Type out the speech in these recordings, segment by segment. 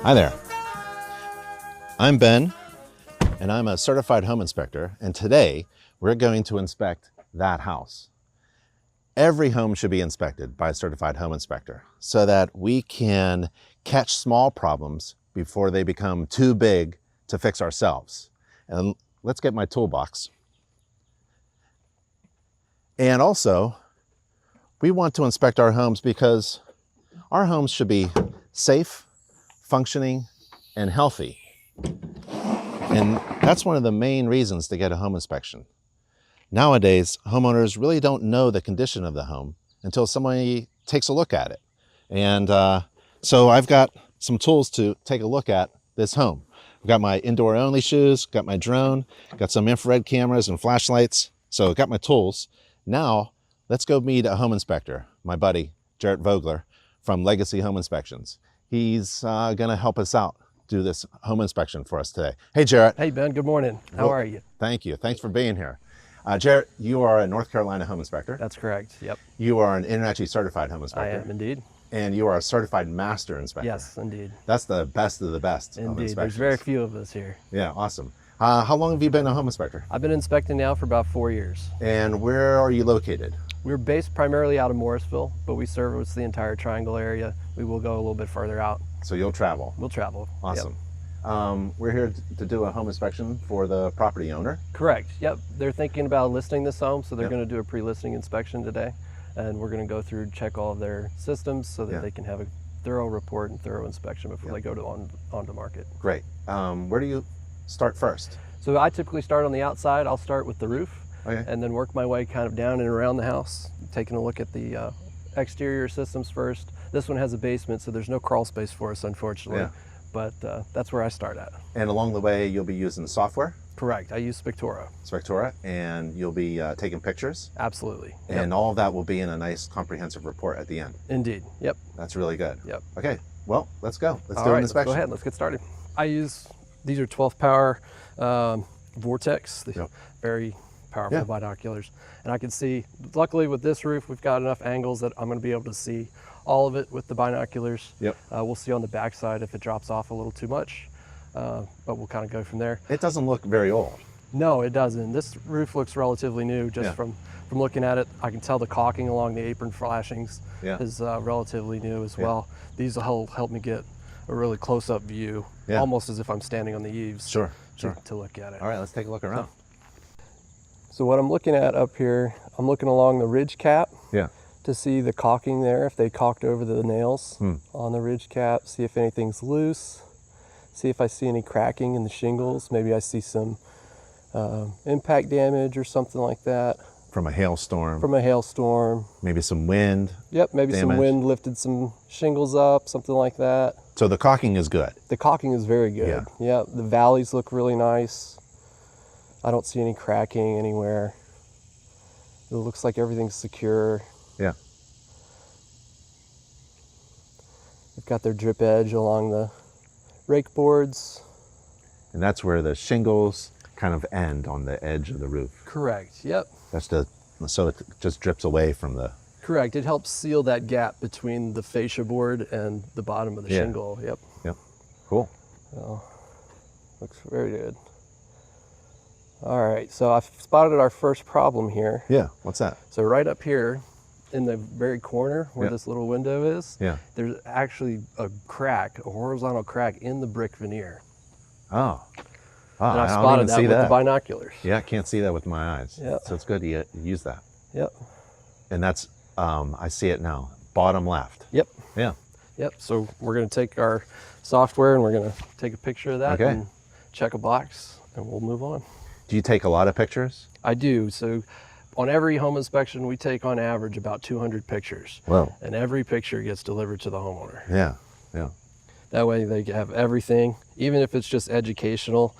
Hi there. I'm Ben, and I'm a certified home inspector, and today we're going to inspect that house. Every home should be inspected by a certified home inspector so that we can catch small problems before they become too big to fix ourselves. And let's get my toolbox. And also, we want to inspect our homes because our homes should be safe, functioning, and healthy. And that's one of the main reasons to get a home inspection. Nowadays, homeowners really don't know the condition of the home until somebody takes a look at it. And so I've got some tools to take a look at this home. I've got my indoor only shoes, got my drone, got some infrared cameras and flashlights. So I've got my tools. Now, let's go meet a home inspector, my buddy, Jarrett Vogler from Legacy Home Inspections. He's gonna help us out, do this home inspection for us today. Hey, Jarrett. Hey, Ben, good morning. How are you? Thank you. Thanks for being here. Jarrett, you are a North Carolina home inspector. That's correct, yep. You are an InterNACHI certified home inspector. I am indeed. And you are a certified master inspector. Yes, indeed. That's the best of the best. Indeed, there's very few of us here. Yeah, awesome. How long have you been a home inspector? I've been inspecting now for about 4 years. And where are you located? We're based primarily out of Morrisville, but we service the entire Triangle area. We will go a little bit further out. So you'll travel? We'll travel. Awesome. Yep. We're here to do a home inspection for the property owner. Correct, yep. They're thinking about listing this home, so they're Yep. going to do a pre-listing inspection today. And we're going to go through, check all of their systems so that Yeah. they can have a thorough report and thorough inspection before they go on to market. Great. Where do you start first? So I typically start on the outside. I'll start with the roof. Okay. And then work my way kind of down and around the house, taking a look at the exterior systems first. This one has a basement, so there's no crawl space for us, unfortunately. Yeah. But that's where I start at. And along the way, you'll be using software, Correct. I use Spectora. Spectora, and you'll be taking pictures. Absolutely. And all of that will be in a nice comprehensive report at the end. Indeed. Yep. That's really good. Yep. Okay, well, let's go. Let's All do right, an inspection. Let's go ahead. Let's get started. I use, these are 12 power Vortex. Yep. Very powerful Yeah. binoculars. And I can see, luckily with this roof, we've got enough angles that I'm going to be able to see all of it with the binoculars. Yep. We'll see on the back side if it drops off a little too much, but we'll kind of go from there. It doesn't look very old. No, it doesn't. This roof looks relatively new just Yeah. from looking at it. I can tell the caulking along the apron flashings Yeah. is relatively new as Yeah. well. These will help me get a really close-up view, Yeah. almost as if I'm standing on the eaves. Sure, to, sure. to look at it. All right, let's take a look around. So what I'm looking at up here, I'm looking along the ridge cap Yeah. to see the caulking there, if they caulked over the nails Hmm. on the ridge cap, see if anything's loose, see if I see any cracking in the shingles. Maybe I see some impact damage or something like that From a hailstorm, from a hailstorm. maybe some wind. Yep, maybe Damage. some wind lifted some shingles up, something like that. So the caulking is good. The caulking is very good. Yeah, the valleys look really nice. I don't see any cracking anywhere. It looks like everything's secure. Yeah. They've got their drip edge along the rake boards. And that's where the shingles kind of end on the edge of the roof. Correct, yep. That's so it just drips away from the. Correct, it helps seal that gap between the fascia board and the bottom of the Yeah. shingle, yep. Yep. Cool. So, looks very good. All right, so I've spotted our first problem here. Yeah. What's that? So right up here in the very corner where Yeah. this little window is, Yeah. there's actually a crack, a horizontal crack in the brick veneer. Oh. Oh, And I I don't spotted even that see with the that. binoculars. Yeah, I can't see that with my eyes. Yeah. So it's good to use that. Yep, And that's, I see it now, bottom left. yep, Yeah. yep. So we're gonna take our software and we're gonna take a picture of that Okay. and check a box and we'll move on. Do you take a lot of pictures? I do, so on every home inspection, we take on average about 200 pictures. Whoa. And every picture gets delivered to the homeowner. Yeah. Yeah. That way they have everything, even if it's just educational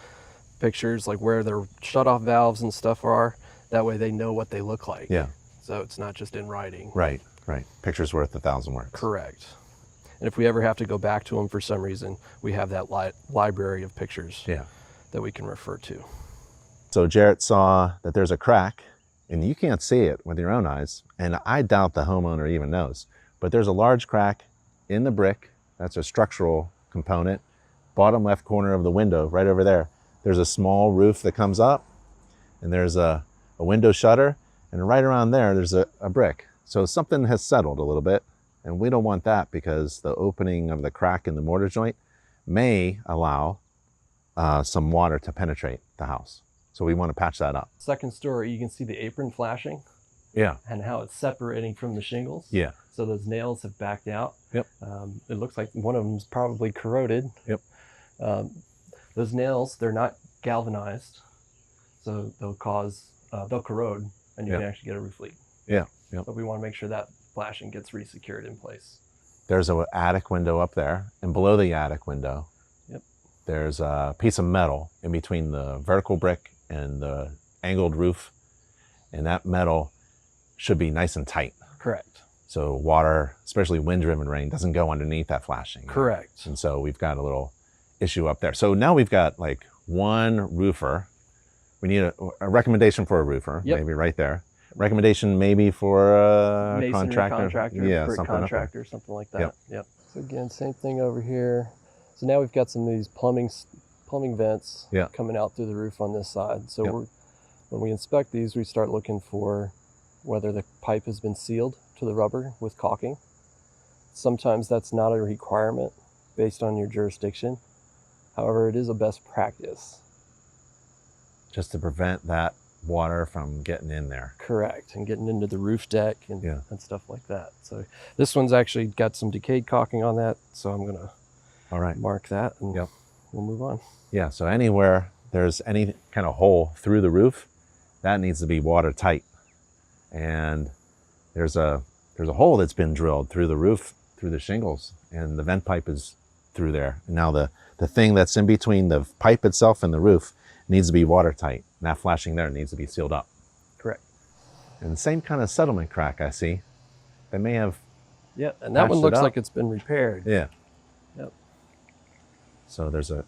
pictures, like where their shut-off valves and stuff are. That way they know what they look like. Yeah. So it's not just in writing. Right. Right. Picture's worth 1,000 words. Correct. And if we ever have to go back to them for some reason, we have that library of pictures Yeah. that we can refer to. So Jarrett saw that there's a crack, and you can't see it with your own eyes, and I doubt the homeowner even knows, but there's a large crack in the brick. That's a structural component, bottom left corner of the window, right over there, there's a small roof that comes up, and there's a window shutter, and right around there, there's a brick. So something has settled a little bit, and we don't want that because the opening of the crack in the mortar joint may allow some water to penetrate the house. So we want to patch that up. Second story, you can see the apron flashing. Yeah. And how it's separating from the shingles. Yeah. So those nails have backed out. Yep. It looks like one of them's probably corroded. Yep. Those nails, they're not galvanized, so they'll corrode, and you Yep. can actually get a roof leak. Yeah. Yep. But we want to make sure that flashing gets resecured in place. There's an attic window up there, and below the attic window, Yep. there's a piece of metal in between the vertical brick and the angled roof, and that metal should be nice and tight. Correct. So water, especially wind-driven rain, doesn't go underneath that flashing. Correct. And so we've got a little issue up there. So now we've got like one roofer. We need a recommendation for a roofer, Yep. maybe right there. Recommendation maybe for a Masonry contractor. Yeah, brick something up there. contractor, something like that. Yep. Yep. So again, same thing over here. So now we've got some of these plumbing vents Yeah. coming out through the roof on this side. So Yep. when we inspect these, we start looking for whether the pipe has been sealed to the rubber with caulking. Sometimes that's not a requirement based on your jurisdiction. However, it is a best practice. Just to prevent that water from getting in there. Correct, and getting into the roof deck and, Yeah. and stuff like that. So this one's actually got some decayed caulking on that, so I'm gonna All right. mark that and Yep. we'll move on. Yeah, so anywhere there's any kind of hole through the roof, that needs to be watertight. And there's a hole that's been drilled through the roof, through the shingles, and the vent pipe is through there. And now the thing that's in between the pipe itself and the roof needs to be watertight. And that flashing there needs to be sealed up. Correct. And the same kind of settlement crack I see. They may have, Yeah, and that one patched it looks up. like it's been repaired. yeah. Yep. So there's a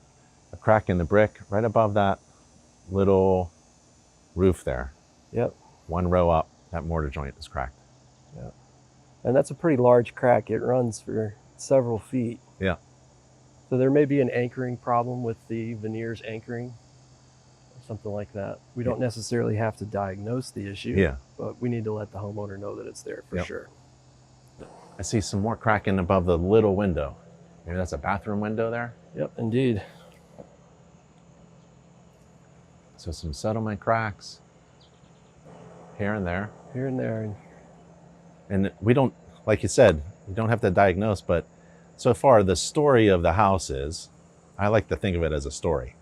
crack in the brick right above that little roof there. Yep. One row up, that mortar joint is cracked. Yep. And that's a pretty large crack. It runs for several feet. Yeah. So there may be an anchoring problem with the veneers anchoring or something like that. We don't necessarily have to diagnose the issue, Yeah. but we need to let the homeowner know that it's there for Yep. sure. I see some more cracking above the little window. Maybe that's a bathroom window there. Yep, indeed. So some settlement cracks here and there. Here and there. And we don't, like you said, we don't have to diagnose, but so far the story of the house is, I like to think of it as a story.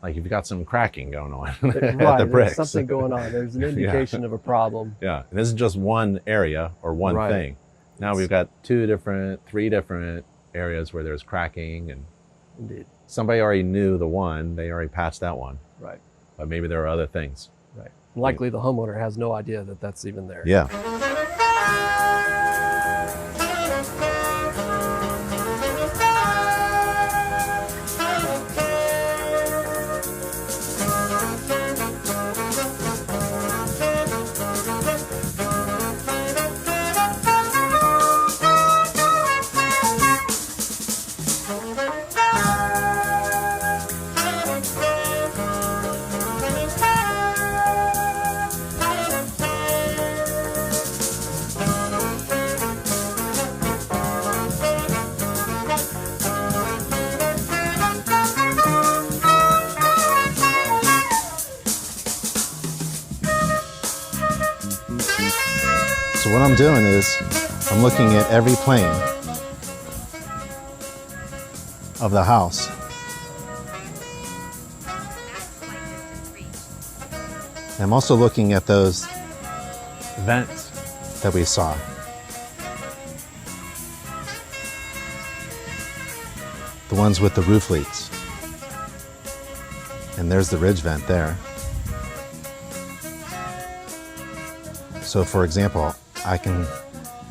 Like you've got some cracking going on at the Right, bricks. there's something going on. There's an indication of a problem. Yeah, and this is just one area or one Right. thing. Now we've got three different areas where there's cracking, and Indeed. somebody already knew the one, they already patched that one, Right, but maybe there are other things. right. Likely the homeowner has no idea that that's even there. Yeah. So what I'm doing is I'm looking at every plane of the house. And I'm also looking at those vents that we saw. The ones with the roof leaks. And there's the ridge vent there. So for example, I can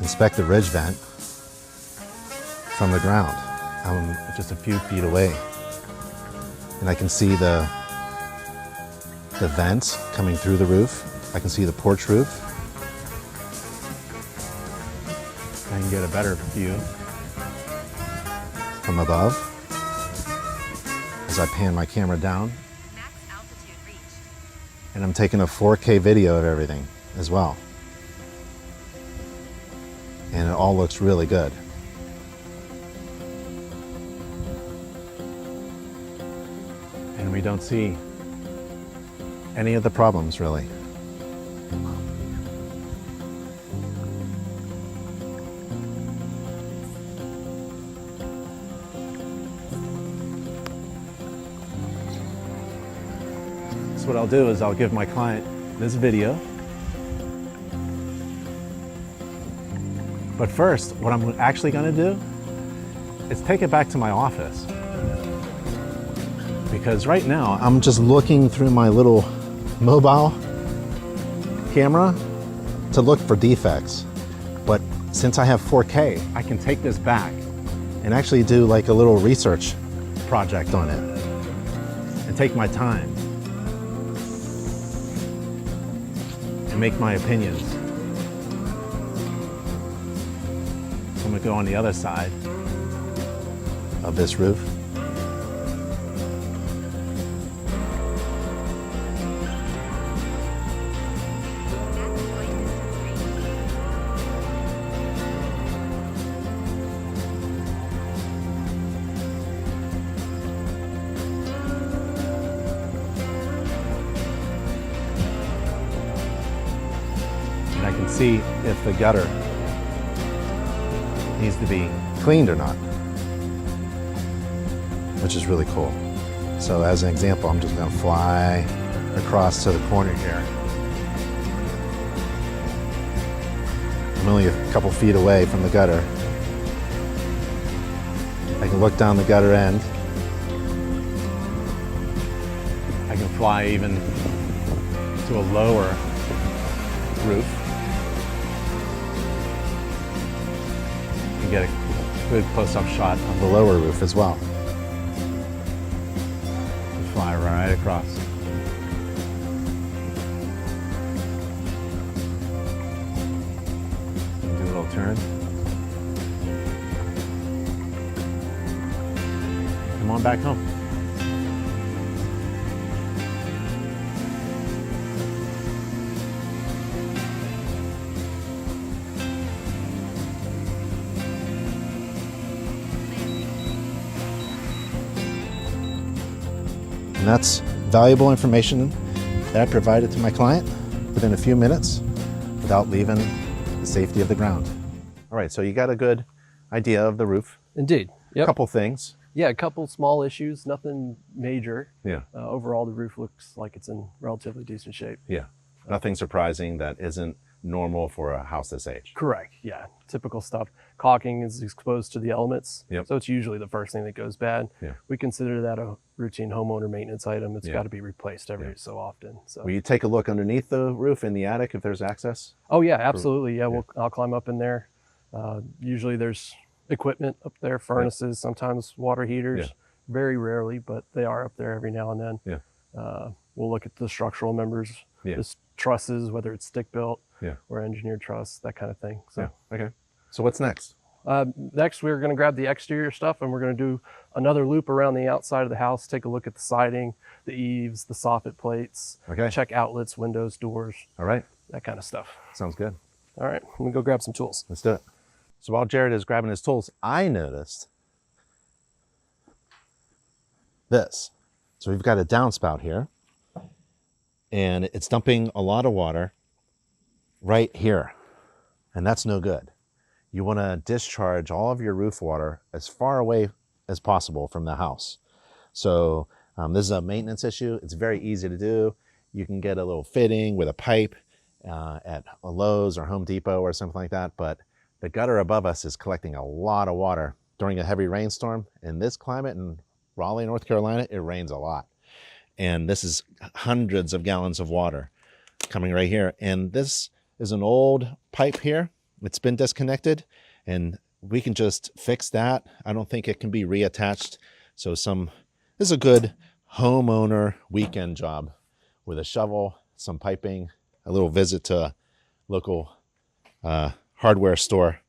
inspect the ridge vent from the ground. I'm just a few feet away. And I can see the vents coming through the roof. I can see the porch roof. I can get a better view from above. as I pan my camera down. Max altitude reached. And I'm taking a 4K video of everything as well. And it all looks really good. And we don't see any of the problems really. So what I'll do is I'll give my client this video. But first, what I'm actually going to do is take it back to my office. Because right now, I'm just looking through my little mobile camera to look for defects. But since I have 4K, I can take this back and actually do like a little research project on it and take my time and make my opinions. So I'm gonna go on the other side of this roof. And I can see if the gutter needs to be cleaned or not, which is really cool. So as an example, I'm just gonna fly across to the corner here. I'm only a couple feet away from the gutter. I can look down the gutter end. I can fly even to a lower roof and get a good close-up shot of the lower roof as well. And fly right across. And do a little turn. Come on back home. And that's valuable information that I provided to my client within a few minutes without leaving the safety of the ground. All right, so you got a good idea of the roof. Indeed. A Yep. couple things. Yeah, a couple small issues, nothing major. Yeah. Overall, the roof looks like it's in relatively decent shape. Yeah. Nothing surprising that isn't normal for a house this age. Correct. Yeah. Typical stuff. Caulking is exposed to the elements. Yep. So it's usually the first thing that goes bad. Yeah. We consider that a routine homeowner maintenance item. It's Yeah. got to be replaced every so often. So. Will you take a look underneath the roof in the attic if there's access? Oh yeah, absolutely. Yeah, I'll climb up in there. Usually there's equipment up there, furnaces, sometimes water heaters. Yeah. Very rarely, but they are up there every now and then. Yeah. We'll look at the structural members, Yeah. the trusses, whether it's stick built Yeah. or engineered truss, that kind of thing. So. Yeah. Okay. So what's next? Next, we're going to grab the exterior stuff and we're going to do another loop around the outside of the house, take a look at the siding, the eaves, the soffit plates, Okay. check outlets, windows, doors, All right. that kind of stuff. Sounds good. All right, let me go grab some tools. Let's do it. So while Jared is grabbing his tools, I noticed this. So we've got a downspout here, and it's dumping a lot of water right here, and that's no good. You want to discharge all of your roof water as far away as possible from the house. So this is a maintenance issue. It's very easy to do. You can get a little fitting with a pipe at a Lowe's or Home Depot or something like that, but the gutter above us is collecting a lot of water during a heavy rainstorm. In this climate in Raleigh, North Carolina, it rains a lot. And this is hundreds of gallons of water coming right here. And this is an old pipe here. It's been disconnected and we can just fix that. I don't think it can be reattached. So this is a good homeowner weekend job with a shovel, some piping, a little visit to a local hardware store.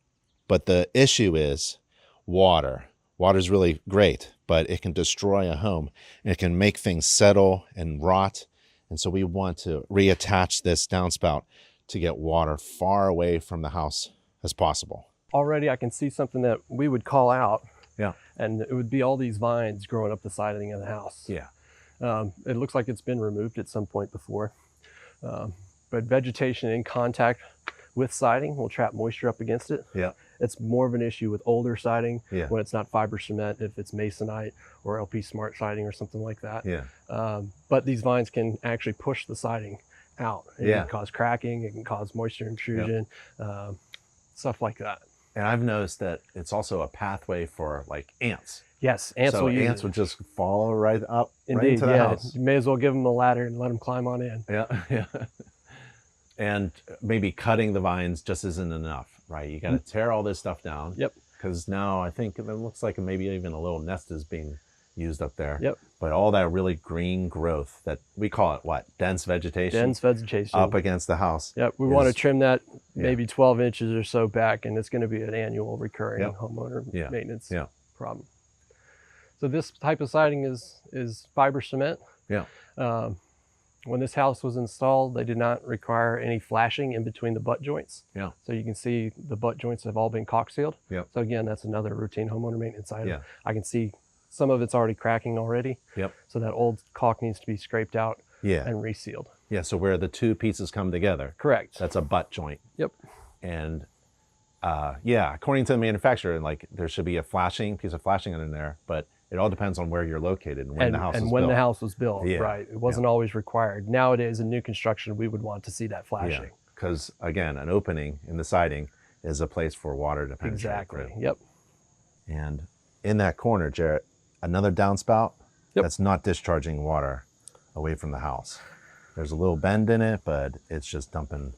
But the issue is water Water's really great, but it can destroy a home and it can make things settle and rot. And so we want to reattach this downspout to get water far away from the house as possible. Already I can see something that we would call out, Yeah. and it would be all these vines growing up the siding of the house. Yeah. It looks like it's been removed at some point before. But vegetation in contact with siding will trap moisture up against it. Yeah. It's more of an issue with older siding Yeah. when it's not fiber cement, if it's masonite or LP Smart siding or something like that. Yeah. But these vines can actually push the siding out. It Yeah. can cause cracking, it can cause moisture intrusion, stuff like that. And I've noticed that it's also a pathway for like ants. Yes, ants So will use ants it. would just follow right up right Indeed, into the yeah. house. You may as well give them a ladder and let them climb on in. Yeah, yeah. And maybe cutting the vines just isn't enough, right? You got to tear all this stuff down. Yep. Because now I think it looks like maybe even a little nest is being used up there. Yep. But all that really green growth that we call it what? Dense vegetation. Dense vegetation. Up against the house. Yep. We want to trim that Yeah. maybe 12 inches or so back, and it's going to be an annual recurring Yep. homeowner Yeah. maintenance Yeah. problem. So this type of siding is fiber cement. Yeah. When this house was installed, they did not require any flashing in between the butt joints. Yeah. So you can see the butt joints have all been caulk sealed. Yep. So again, that's another routine homeowner maintenance item. Yeah. I can see some of it's already cracking already. Yep. So that old caulk needs to be scraped out Yeah. and resealed. Yeah. So where the two pieces come together, Correct. that's a butt joint. Yep. And yeah, according to the manufacturer, like there should be a piece of flashing in there, but it all depends on where you're located and when the house is when built. the house was built, Yeah. right? It wasn't always required. Nowadays, in new construction, we would want to see that flashing. Because again, an opening in the siding is a place for water to penetrate Exactly. through. Yep. And in that corner, Jarrett, another downspout Yep. that's not discharging water away from the house. There's a little bend in it, but it's just dumping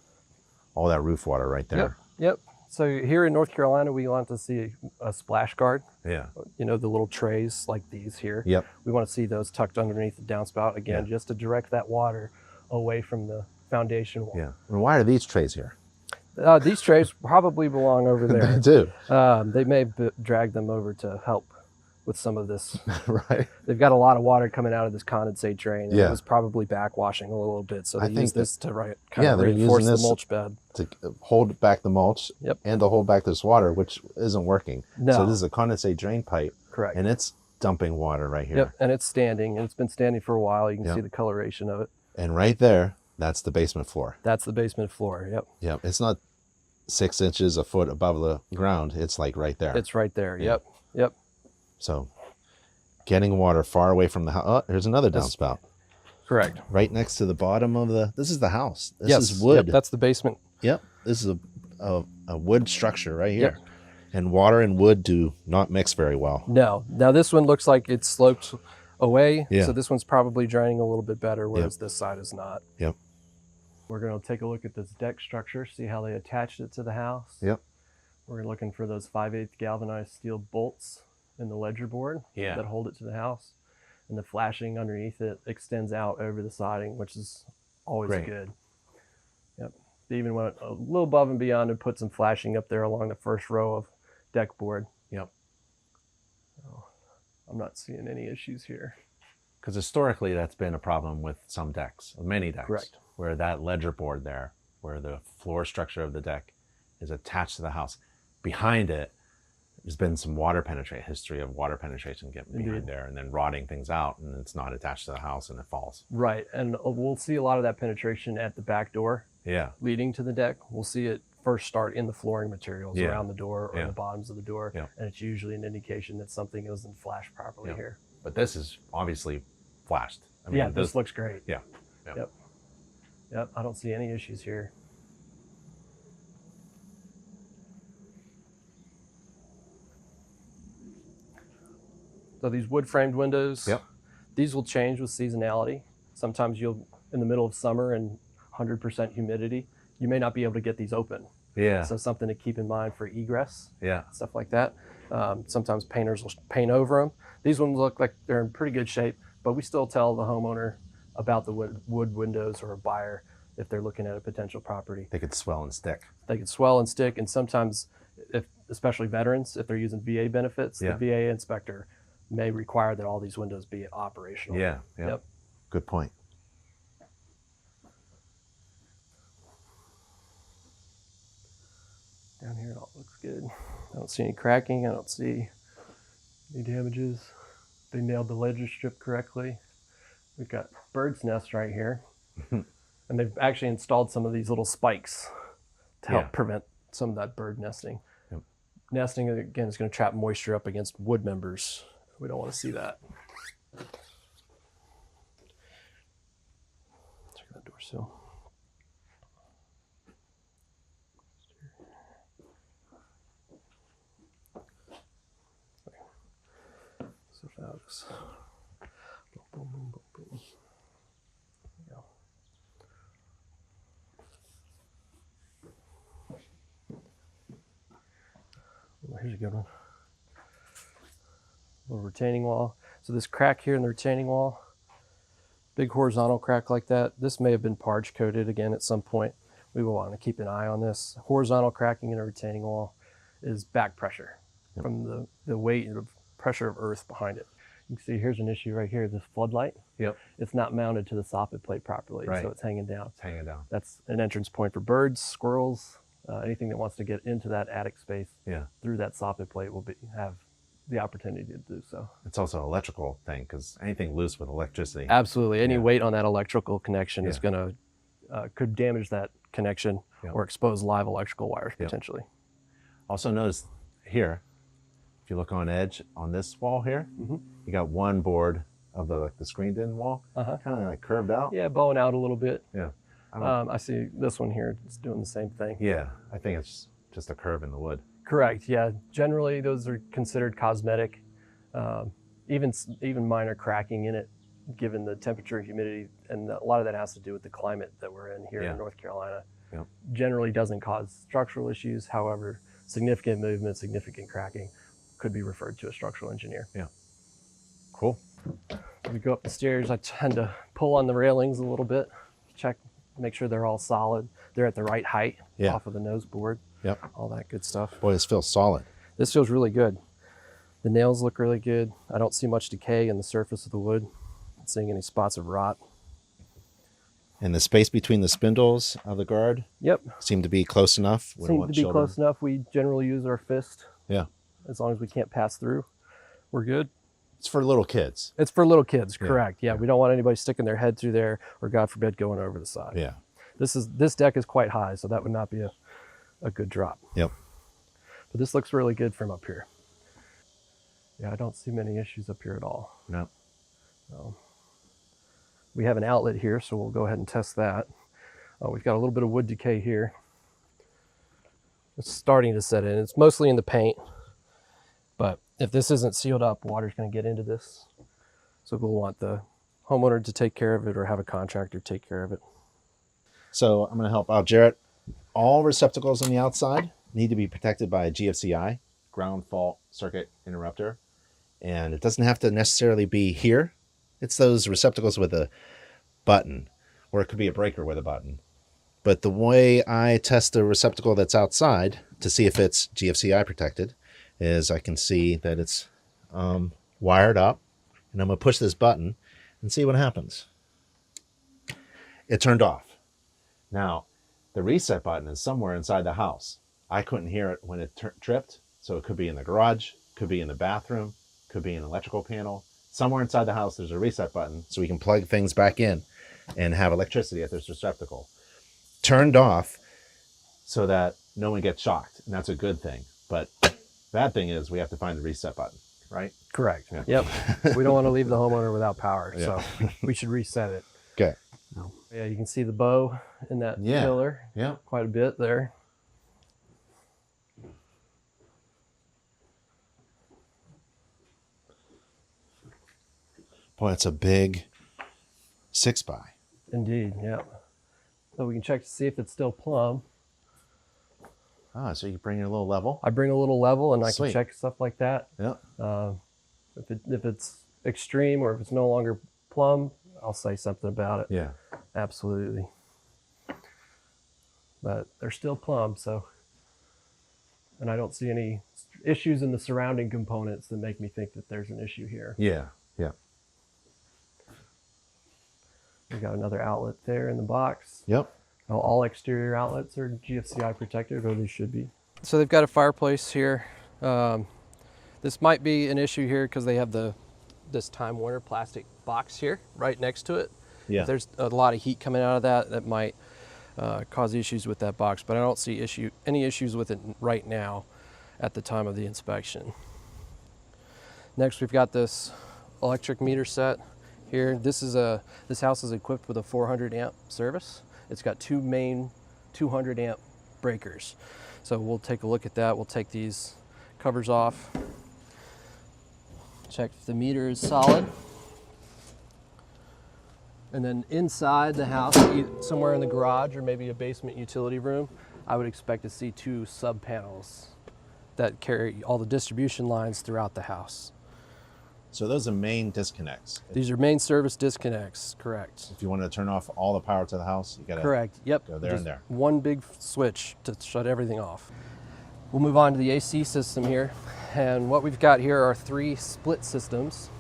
all that roof water right there. Yep. Yep. So here in North Carolina, we want to see a splash guard. Yeah. You know, the little trays like these here. Yep. We want to see those tucked underneath the downspout again, Yeah. just to direct that water away from the foundation wall. Yeah. And why are these trays here? These trays probably belong over They there. do. They may drag them over to help with some of this. Right. They've got a lot of water coming out of this condensate drain. And Yeah. It was probably backwashing a little bit, so I they think use this to kind yeah, of they're reinforce using the this- mulch bed. To hold back the mulch Yep. and to hold back this water, which isn't working. No. So this is a condensate drain pipe. Correct. And it's dumping water right here. Yep, and it's standing, and it's been standing for a while. You can Yep. see the coloration of it. And right there, that's the basement floor. That's the basement floor. Yep, Yep. It's not 6 inches, a foot above the ground. It's like right there. it's right there. Yeah. Yep, yep. So getting water far away from the house. Oh, here's another downspout. Correct. Right next to the bottom of this is the house. This Yes, is wood. Yep, that's the basement. Yep. This is a wood structure right here. Yep. And water and wood do not mix very well. No, now this one looks like it's sloped away. Yeah. So this one's probably draining a little bit better, whereas this side is not. Yep. We're going to take a look at this deck structure, see how they attached it to the house. Yep. We're looking for those 5/8 galvanized steel bolts in the ledger board Yeah. that hold it to the house. And the flashing underneath it extends out over the siding, which is always Great. good. Yep. They even went a little above and beyond and put some flashing up there along the first row of deck board. Yep. So I'm not seeing any issues here. Because historically, that's been a problem with some decks, many decks. Correct. Where that ledger board there, where the floor structure of the deck is attached to the house, behind it, there's been some history of water penetration getting behind Indeed. there and then rotting things out, and it's not attached to the house and it falls. Right, and we'll see a lot of that penetration at the back door Yeah. leading to the deck. We'll see it first start in the flooring materials Yeah. around the door or Yeah. the bottoms of the door, Yeah. and it's usually an indication that something isn't flashed properly Yeah. here. But this is obviously flashed. I mean, Yeah, this looks great. Yeah. Yeah. Yep. Yep, I don't see any issues here. So these wood framed windows, Yep. these will change with seasonality. Sometimes you'll, in the middle of summer and 100% humidity, you may not be able to get these open. Yeah. So something to keep in mind for egress, Yeah. stuff like that. Sometimes painters will paint over them. These ones look like they're in pretty good shape, but we still tell the homeowner about the wood windows or a buyer if they're looking at a potential property. They could swell and stick. They could swell and stick, and sometimes, especially veterans, if they're using VA benefits, Yeah. the VA inspector may require that all these windows be operational. Yeah. Yep. Good point. Down here it all looks good. I don't see any cracking. I don't see any damages. They nailed the ledger strip correctly. We've got bird's nests right here. And they've actually installed some of these little spikes to help prevent some of that bird nesting. Yep. Nesting, again, is going to trap moisture up against wood members. We don't want to see that. Check that door sill. So that is boom, boom, boom, boom, boom. There we go. Oh, here's a good one. Little retaining wall. So this crack here in the retaining wall, big horizontal crack like that, this may have been parge coated again at some point. We will want to keep an eye on this. Horizontal cracking in a retaining wall is back pressure from the weight and the pressure of earth behind it. You can see here's an issue right here, this floodlight. Yep. It's not mounted to the soffit plate properly, Right. so it's hanging down. It's hanging down. That's an entrance point for birds, squirrels, anything that wants to get into that attic space Yeah. through that soffit plate will have the opportunity to do so. It's also an electrical thing because anything loose with electricity. Absolutely. Any Yeah. weight on that electrical connection is Yeah. going to could damage that connection Yep. or expose live electrical wires Yep. potentially. Also notice here, if you look on edge on this wall here, you got one board of the screened in wall, kind of like curved out. Yeah, bowing out a little bit. Yeah. I see this one here. It's doing the same thing. Yeah. I think it's just a curve in the wood. Correct. Yeah. Generally, those are considered cosmetic. Even minor cracking in it, given the temperature, humidity, and a lot of that has to do with the climate that we're in here in North Carolina. Yep. Generally doesn't cause structural issues. However, significant movement, significant cracking could be referred to a structural engineer. Yeah. Cool. When we go up the stairs, I tend to pull on the railings a little bit, check, make sure they're all solid. They're at the right height off of the nose board. Yep. All that good stuff. Boy, this feels solid. This feels really good. The nails look really good. I don't see much decay in the surface of the wood. Not seeing any spots of rot. And the space between the spindles of the guard seem to be close enough. We don't Seem want to be children. close enough. We generally use our fist. Yeah. As long as we can't pass through, we're good. It's for little kids. It's for little kids, correct. Yeah, we don't want anybody sticking their head through there or, God forbid, going over the side. Yeah. This deck is quite high, so that would not be a good drop. Yep. But this looks really good from up here. Yeah, I don't see many issues up here at all. No. We have an outlet here, so we'll go ahead and test that. We've got a little bit of wood decay here. It's starting to set in. It's mostly in the paint, but if this isn't sealed up, water's going to get into this. So we'll want the homeowner to take care of it or have a contractor take care of it. So I'm going to help out Jarrett. All receptacles on the outside need to be protected by a GFCI, ground fault circuit interrupter. And it doesn't have to necessarily be here. It's those receptacles with a button, or it could be a breaker with a button. But the way I test the receptacle that's outside to see if it's GFCI protected is I can see that it's wired up, and I'm going to push this button and see what happens. It turned off. Now, the reset button is somewhere inside the house. I couldn't hear it when it tripped, so it could be in the garage, could be in the bathroom, could be an electrical panel. Somewhere inside the house, there's a reset button so we can plug things back in and have electricity at this receptacle. Turned off so that no one gets shocked, and that's a good thing. But bad thing is we have to find the reset button, right? Correct. Yeah. Yep. We don't want to leave the homeowner without power, Yeah. so we should reset it. Okay. Yeah, you can see the bow in that pillar. Yeah. Quite a bit there. Boy, it's a big 6x. Indeed, yeah. So we can check to see if it's still plumb. Ah, so you bring it a little level. I bring a little level and I Sweet. can check stuff like that. Yeah. If it's extreme or if it's no longer plumb, I'll say something about it. Yeah. Absolutely. But they're still plumb, so and I don't see any issues in the surrounding components that make me think that there's an issue here. Yeah, yeah. We got another outlet there in the box. Yep. All exterior outlets are GFCI protected, or they should be. So they've got a fireplace here. This might be an issue here because they have this Time Warner plastic box here right next to it. Yeah. If there's a lot of heat coming out of that might cause issues with that box, but I don't see any issues with it right now at the time of the inspection. Next, we've got this electric meter set here. This house is equipped with a 400 amp service. It's got two main 200 amp breakers. So we'll take a look at that. We'll take these covers off, check if the meter is solid. And then inside the house, somewhere in the garage or maybe a basement utility room, I would expect to see two sub panels that carry all the distribution lines throughout the house. So those are main disconnects. These are main service disconnects, correct. If you want to turn off all the power to the house, you got to Correct, yep. go there Just and there. one big switch to shut everything off. We'll move on to the AC system here. And what we've got here are 3 split systems.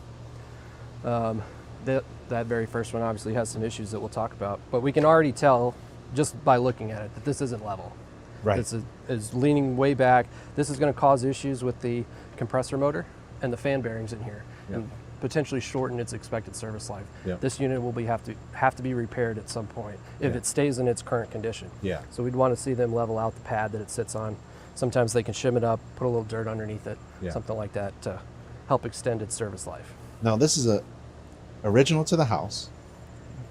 That very first one obviously has some issues that we'll talk about, but we can already tell just by looking at it that this isn't level. Right. This is leaning way back. This is going to cause issues with the compressor motor and the fan bearings in here, Yeah. and potentially shorten its expected service life. Yeah. This unit will have to be repaired at some point if Yeah. it stays in its current condition. Yeah. So we'd want to see them level out the pad that it sits on. Sometimes they can shim it up, put a little dirt underneath it, Yeah. something like that to help extend its service life. Now this is a original to the house,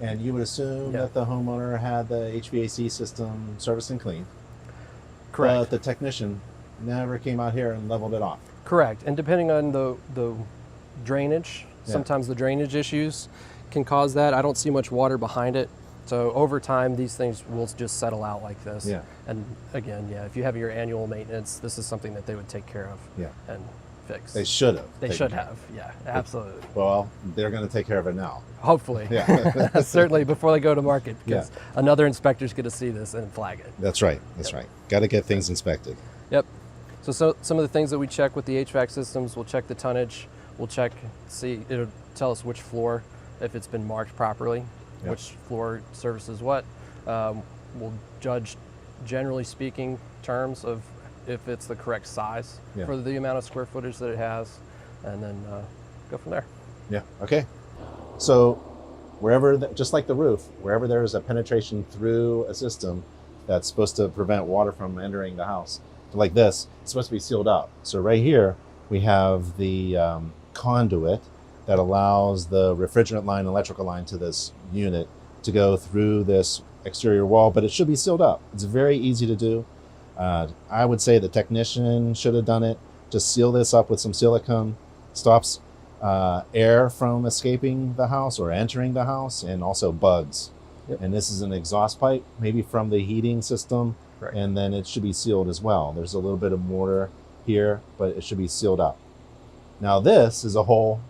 and you would assume Yeah. that the homeowner had the HVAC system serviced and cleaned. Correct. But the technician never came out here and leveled it off. Correct. And depending on the drainage, Yeah. sometimes the drainage issues can cause that. I don't see much water behind it. So over time, these things will just settle out like this. Yeah. And again, yeah, if you have your annual maintenance, this is something that they would take care of Yeah. and fix. They should have. They taken should care of have. Yeah, absolutely. it. Well, they're going to take care of it now. Hopefully. Yeah. Certainly before they go to market, because Yeah. another inspector's going to see this and flag it. That's right. That's right. Got to get things inspected. Yep. So some of the things that we check with the HVAC systems, we'll check the tonnage. We'll check, it'll tell us which floor, if it's been marked properly, Yep. which floor services what. We'll judge, generally speaking, terms of if it's the correct size Yeah. for the amount of square footage that it has, and then go from there. Yeah. Okay. So wherever, just like the roof, wherever there is a penetration through a system that's supposed to prevent water from entering the house, like this, it's supposed to be sealed up. So right here, we have the conduit that allows the refrigerant line, electrical line to this unit to go through this exterior wall, but it should be sealed up. It's very easy to do. I would say the technician should have done it. Just seal this up with some silicone, stops air from escaping the house or entering the house, and also bugs. Yep. And this is an exhaust pipe, maybe from the heating system, Correct. and then it should be sealed as well. There's a little bit of mortar here, but it should be sealed up. Now this is a hole.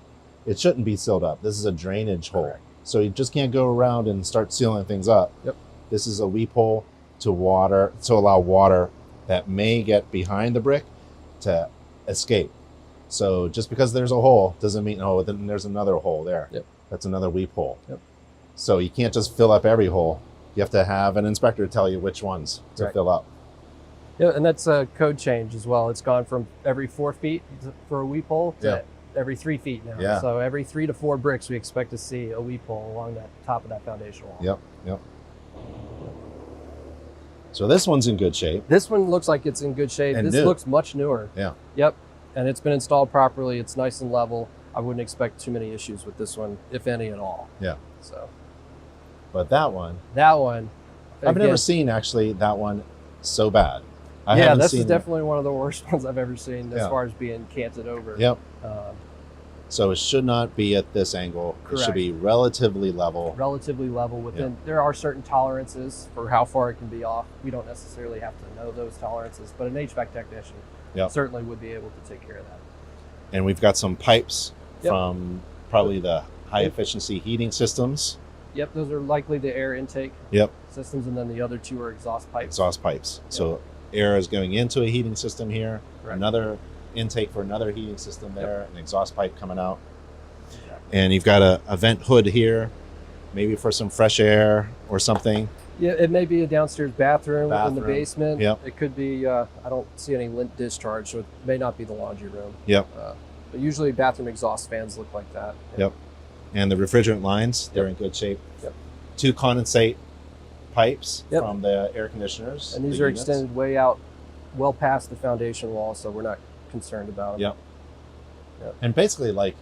It shouldn't be sealed up. This is a drainage hole. Correct. So you just can't go around and start sealing things up. Yep. This is a weep hole to allow water that may get behind the brick to escape. So just because there's a hole doesn't mean, oh, then there's another hole there. Yep. That's another weep hole. Yep. So you can't just fill up every hole. You have to have an inspector tell you which ones to Correct. fill up. Yeah, and that's a code change as well. It's gone from every 4 feet for a weep hole to Yeah. every 3 feet now. Yeah. So every 3 to 4 bricks, we expect to see a weep hole along that top of that foundation wall. Yep, yep. So this one's in good shape. This one looks like it's in good shape. And This new. looks much newer. Yeah. Yep. And it's been installed properly. It's nice and level. I wouldn't expect too many issues with this one, if any at all. Yeah. So But that one, that one, I've never again, seen actually that one so bad. I yeah, haven't this seen is it. definitely one of the worst ones I've ever seen as Yeah. far as being canted over. Yep. Um, So it should not be at this angle. It should Correct. be relatively level. relatively level within. There are certain tolerances for how far it can be off. We don't necessarily have to know those tolerances, but an HVAC technician Yep. certainly would be able to take care of that. And we've got some pipes Yep. from probably the high efficiency heating systems. Yep, those are likely the air intake Yep. systems, and then the other two are exhaust pipes. Exhaust pipes. So air is going into a heating system here, Right. another intake for another heating system there, an exhaust pipe coming out. And you've got a vent hood here, maybe for some fresh air or something. Yeah, it may be a downstairs bathroom in the Bathroom. basement. Yep. It could be, I don't see any lint discharge, so it may not be the laundry room. Yep. But usually bathroom exhaust fans look like that. Yep. And the refrigerant lines, they're in good shape. Yep. 2 condensate pipes Yep. from the air conditioners. And these the are units. extended way out, well past the foundation wall, so we're not concerned about them. Yep. Yep. And basically, like,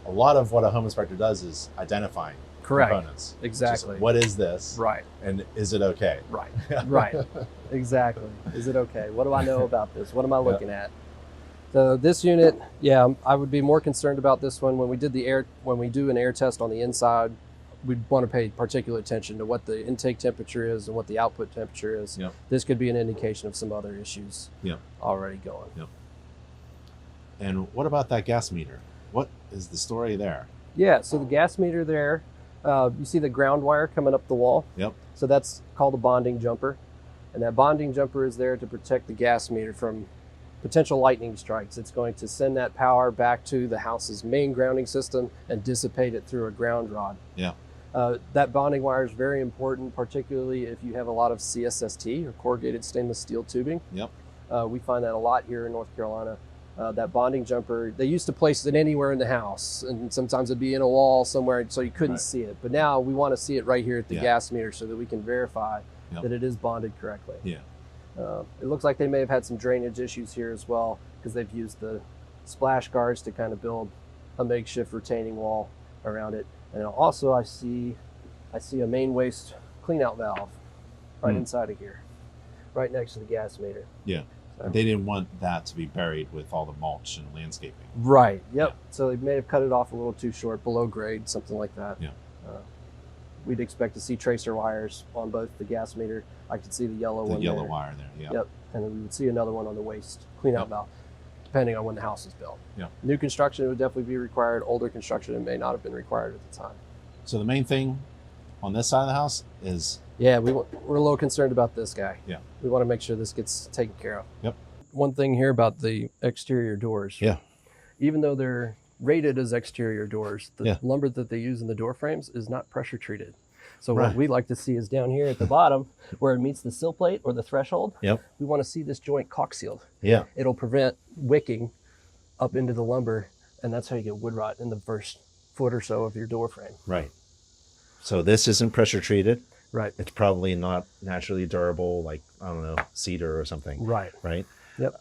a lot of what a home inspector does is identifying Correct. components. Exactly. Just, what is this? Right. And is it okay? Right. Right. Exactly. Is it okay? What do I know about this? What am I looking at? So this unit, yeah, I would be more concerned about this one when we do an air test on the inside. We'd want to pay particular attention to what the intake temperature is and what the output temperature is. Yep. This could be an indication of some other issues Yep. already going. Yep. And what about that gas meter? What is the story there? Yeah, so the gas meter there, you see the ground wire coming up the wall? Yep. So that's called a bonding jumper. And that bonding jumper is there to protect the gas meter from potential lightning strikes. It's going to send that power back to the house's main grounding system and dissipate it through a ground rod. Yeah. That bonding wire is very important, particularly if you have a lot of CSST or corrugated stainless steel tubing. Yep. We find that a lot here in North Carolina. That bonding jumper, they used to place it anywhere in the house, and sometimes it'd be in a wall somewhere so you couldn't Right. see it. But now we want to see it right here at the Yeah. gas meter so that we can verify Yep. that it is bonded correctly. Yeah. It looks like they may have had some drainage issues here as well because they've used the splash guards to kind of build a makeshift retaining wall around it. And also I see a main waste cleanout valve right inside of here, right next to the gas meter. Yeah. So- They didn't want that to be buried with all the mulch and landscaping. Right. Yep. Yeah. So they may have cut it off a little too short, below grade, something like that. Yeah. We'd expect to see tracer wires on both the gas meter. I could see the yellow The one yellow there. wire there. Yeah. Yep. And then we would see another one on the waste cleanout Yep. valve, depending on when the house is built. Yeah. New construction would definitely be required. Older construction, it may not have been required at the time. So the main thing on this side of the house is Yeah, we're a little concerned about this guy. Yeah. We want to make sure this gets taken care of. Yep. One thing here about the exterior doors. Yeah. Even though they're rated as exterior doors, the Yeah. lumber that they use in the door frames is not pressure treated. So Right. what we like to see is down here at the bottom where it meets the sill plate or the threshold. Yep. We want to see this joint caulk sealed. Yeah. It'll prevent wicking up into the lumber, and that's how you get wood rot in the first foot or so of your door frame. Right. So this isn't pressure treated. Right. It's probably not naturally durable, like, I don't know, cedar or something. Right. Right. Yep.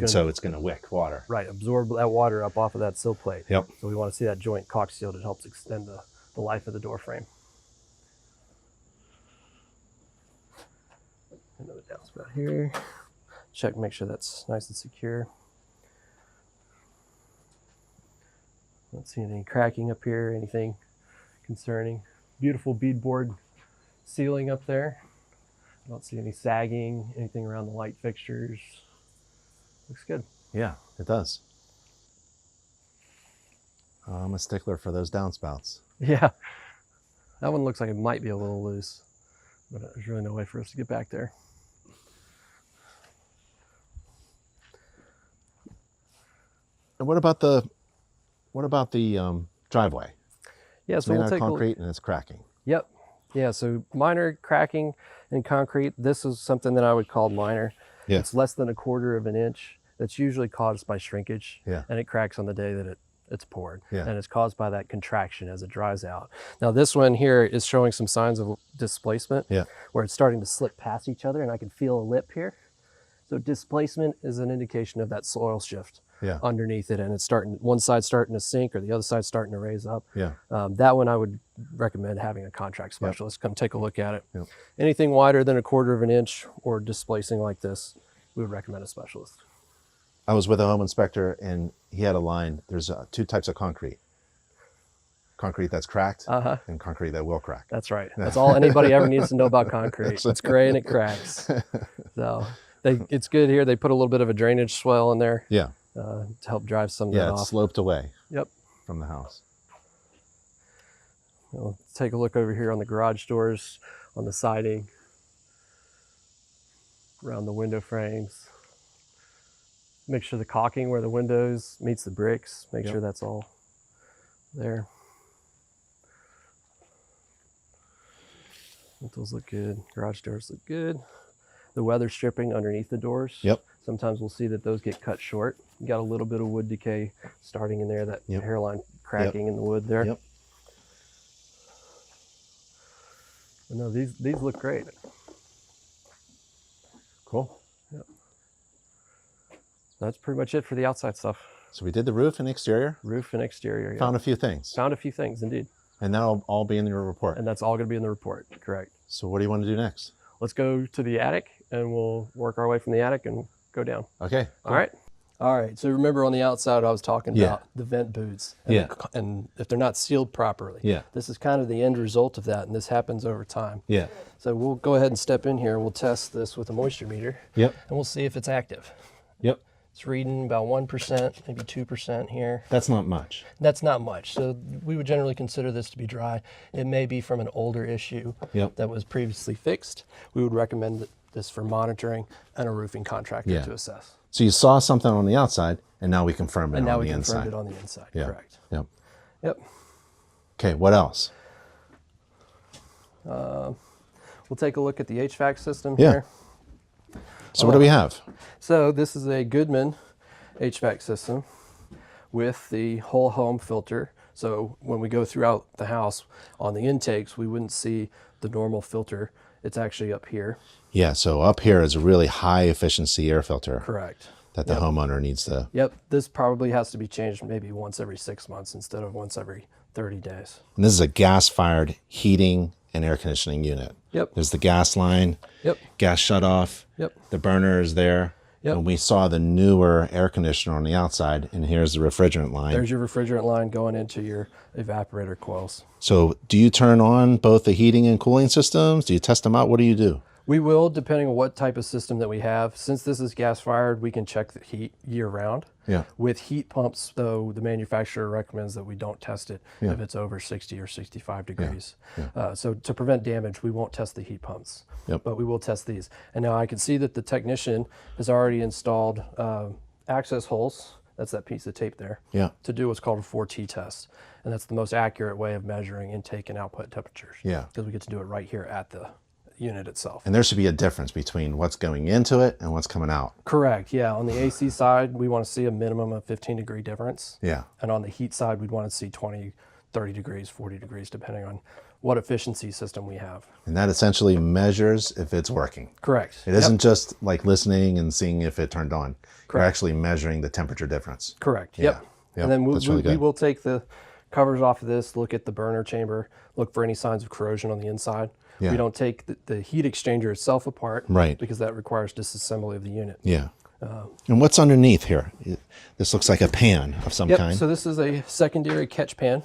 So it's going to wick water. Right, absorb that water up off of that sill plate. Yep. So we want to see that joint caulk sealed. It helps extend the life of the door frame. Another downspout here. Check, make sure that's nice and secure. Don't see any cracking up here, anything concerning. Beautiful beadboard ceiling up there. I don't see any sagging, anything around the light fixtures. Looks good. Yeah, it does. I'm a stickler for those downspouts. Yeah, that one looks like it might be a little loose, but there's really no way for us to get back there. And what about the driveway? Yeah, It's so made we'll out of take a look. concrete and it's cracking. Yep. Yeah, so minor cracking in concrete. This is something that I would call minor. Yeah. It's less than 1/4 of an inch. That's usually caused by shrinkage. Yeah. And it cracks on the day that it's poured. Yeah. And it's caused by that contraction as it dries out. Now this one here is showing some signs of displacement. Yeah. Where it's starting to slip past each other, and I can feel a lip here. So displacement is an indication of that soil shift Yeah. underneath it, and it's starting, one side starting to sink or the other side starting to raise up. Yeah. That one I would recommend having a contract specialist come take a look at it. Yep. Anything wider than 1/4 of an inch or displacing like this, we would recommend a specialist. I was with a home inspector and he had a line. There's 2 types of concrete. Concrete that's cracked and concrete that will crack. That's right. That's all anybody ever needs to know about concrete. It's gray and it cracks. So it's good here. They put a little bit of a drainage swell in there Yeah. to help drive some of Yeah, that it's off. sloped away Yep. from the house. We'll take a look over here on the garage doors, on the siding. around the window frames. Make sure the caulking where the windows meets the bricks, make sure that's all there. Those look good. Garage doors look good. The weather stripping underneath the doors. Yep. Sometimes we'll see that those get cut short. You got a little bit of wood decay starting in there, that hairline cracking in the wood there. Yep. But no, these look great. Cool. Yep. That's pretty much it for the outside stuff. So we did the roof and exterior. Roof and exterior. Found a few things. Found a few things, indeed. And that'll all be in your report. And that's all going to be in the report, correct. So what do you want to do next? Let's go to the attic, and we'll work our way from the attic and go down. Okay. Cool. All right. All right. So remember on the outside, I was talking about the vent boots. And and if they're not sealed properly. Yeah. This is kind of the end result of that, and this happens over time. Yeah. So we'll go ahead and step in here, and we'll test this with a moisture meter. Yep. And we'll see if it's active. Yep. It's reading about 1%, maybe 2% here. That's not much. That's not much. So we would generally consider this to be dry. It may be from an older issue that was previously fixed. We would recommend this for monitoring and a roofing contractor to assess. So you saw something on the outside, and now we confirm it And now on we the confirmed inside. it on the inside, Yeah. correct. Yep. Yep. Okay, what else? We'll take a look at the HVAC system Yeah. here. So what do we have? So this is a Goodman HVAC system with the whole home filter. So when we go throughout the house on the intakes, we wouldn't see the normal filter. It's actually up here. Yeah, so up here is a really high efficiency air filter Correct. that the homeowner needs to. Yep, this probably has to be changed maybe once every 6 months instead of once every 30 days. And this is a gas-fired heating and air conditioning unit. Yep. There's the gas line, gas shutoff, the burner is there. And we saw the newer air conditioner on the outside, and here's the refrigerant line. There's your refrigerant line going into your evaporator coils. So do you turn on both the heating and cooling systems? Do you test them out? What do you do? We will, depending on what type of system that we have. Since this is gas fired, we can check the heat year round. Yeah. With heat pumps, though, the manufacturer recommends that we don't test it if it's over 60 or 65 degrees. So to prevent damage, we won't test the heat pumps, but we will test these. And now I can see that the technician has already installed access holes. That's that piece of tape there. To do what's called a 4T test. And that's the most accurate way of measuring intake and output temperatures. Because we get to do it right here at the unit itself. And there should be a difference between what's going into it and what's coming out. Correct, yeah. On the AC side, we want to see a minimum of 15 degree difference. Yeah. And on the heat side, we'd want to see 20, 30 degrees, 40 degrees, depending on what efficiency system we have. And that essentially measures if it's working. Correct. It isn't just like listening and seeing if it turned on. Correct. You're actually measuring the temperature difference. Correct, Yeah. And then That's really we good. will take the covers off of this, look at the burner chamber, look for any signs of corrosion on the inside. Yeah. We don't take the heat exchanger itself apart, Right. because that requires disassembly of the unit. Yeah. And what's underneath here? This looks like a pan of some kind. So this is a secondary catch pan.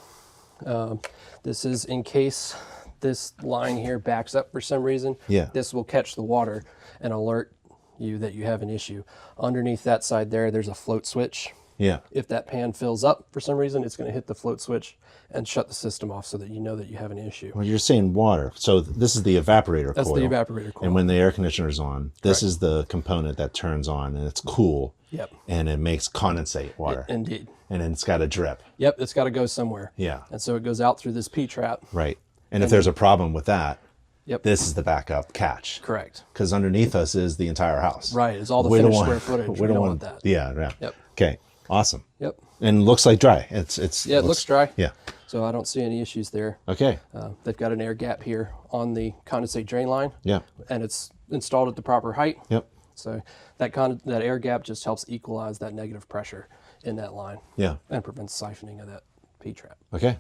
This is in case this line here backs up for some reason. Yeah. This will catch the water and alert you that you have an issue. Underneath that side there's a float switch. Yeah. If that pan fills up for some reason, it's going to hit the float switch and shut the system off so that you know that you have an issue. Well, you're saying water. So this is the evaporator coil. That's the evaporator coil. And when the air conditioner's on, this is the component that turns on, and it's cool. Yep. And it makes condensate water. Indeed. And then it's got a drip. Yep, it's got to go somewhere. Yeah. And so it goes out through this P-trap. Right. And if there's a problem with that, Yep. this is the backup catch. Correct. Because underneath us is the entire house. Right, it's all the We don't finished want- square footage. We don't want that. Yeah, yeah. Yep. Okay, awesome. Yep. And looks like dry. It looks dry. Yeah. So I don't see any issues there. Okay. They've got an air gap here on the condensate drain line. Yeah. And it's installed at the proper height. Yep. So that air gap just helps equalize that negative pressure in that line. Yeah. And prevents siphoning of that P-trap. Okay.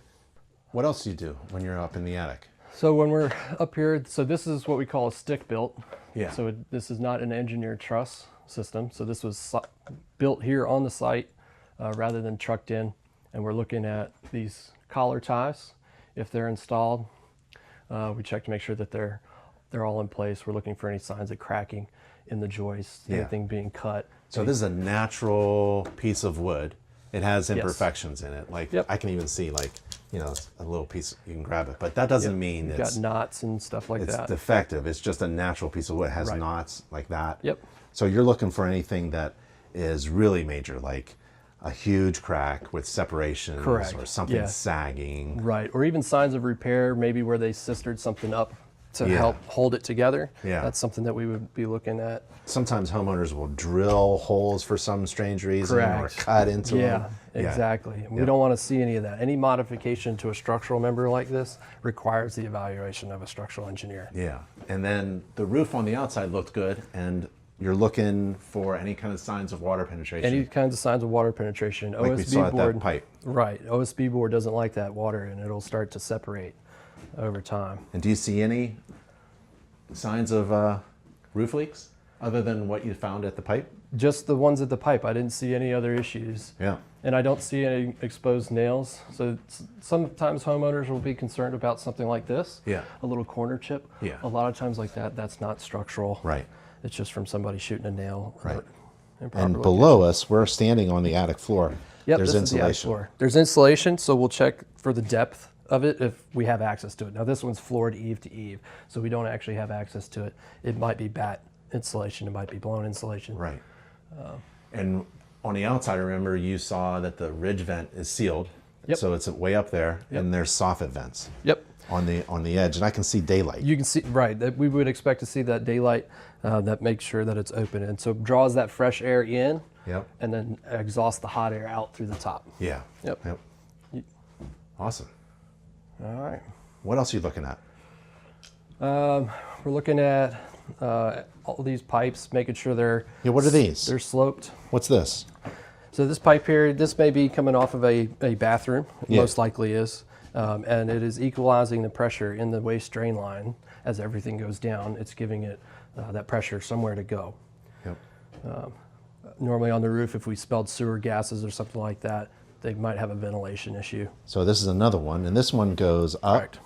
What else do you do when you're up in the attic? So when we're up here, so this is what we call a stick built. Yeah. So this is not an engineered truss system. So this was built here on the site rather than trucked in. And we're looking at these collar ties. If they're installed, we check to make sure that they're all in place. We're looking for any signs of cracking in the joists, anything being cut. So this is a natural piece of wood. It has imperfections in it. Like Yep. I can even see like you know, it's a little piece, you can grab it, but that doesn't mean You've got knots and stuff like it's that. defective. It's just a natural piece of wood. It has Right. knots like that. Yep. So you're looking for anything that is really major, like a huge crack with separations Correct. or something Yeah. sagging. Right, or even signs of repair, maybe where they sistered something up to Yeah. help hold it together. Yeah. That's something that we would be looking at. Sometimes homeowners will drill holes for some strange reason or Correct. cut into them. Exactly. We Yeah. don't want to see any of that. Any modification to a structural member like this requires the evaluation of a structural engineer. Yeah. And then the roof on the outside looked good, and you're looking for any kind of signs of water penetration. Any kinds of signs of water penetration. like we saw at board, that pipe. Right. OSB board doesn't like that water, and it'll start to separate over time. And do you see any signs of roof leaks other than what you found at the pipe? Just the ones at the pipe. I didn't see any other issues. Yeah. And I don't see any exposed nails. So sometimes homeowners will be concerned about something like this. Yeah. A little corner chip. Yeah. A lot of times like that, that's not structural. Right. It's just from somebody shooting a nail. Right. Improper And location. below us, we're standing on the attic floor. Yep, There's this is the attic insulation. floor. There's insulation, so we'll check for the depth of it if we have access to it. Now this one's floored eave to eave, so we don't actually have access to it. It might be batt insulation, it might be blown insulation. Right. And on the outside, remember you saw that the ridge vent is sealed. Yep. So it's way up there, Yep. and there's soffit vents Yep. on the edge, and I can see daylight. You can see, right, that we would expect to see that daylight that makes sure that it's open. And so draws that fresh air in Yep. and then exhausts the hot air out through the top. Yeah. Yep. Yep. Awesome. All right. What else are you looking at? We're looking at all these pipes, making sure they're Yeah. What are these? they're sloped. What's this? So this pipe here, this may be coming off of a bathroom, it Yeah. most likely is. And it is equalizing the pressure in the waste drain line as everything goes down. It's giving it that pressure somewhere to go. Yep. Normally on the roof, if we spelled sewer gases or something like that, they might have a ventilation issue. So this is another one, and this one goes up Correct.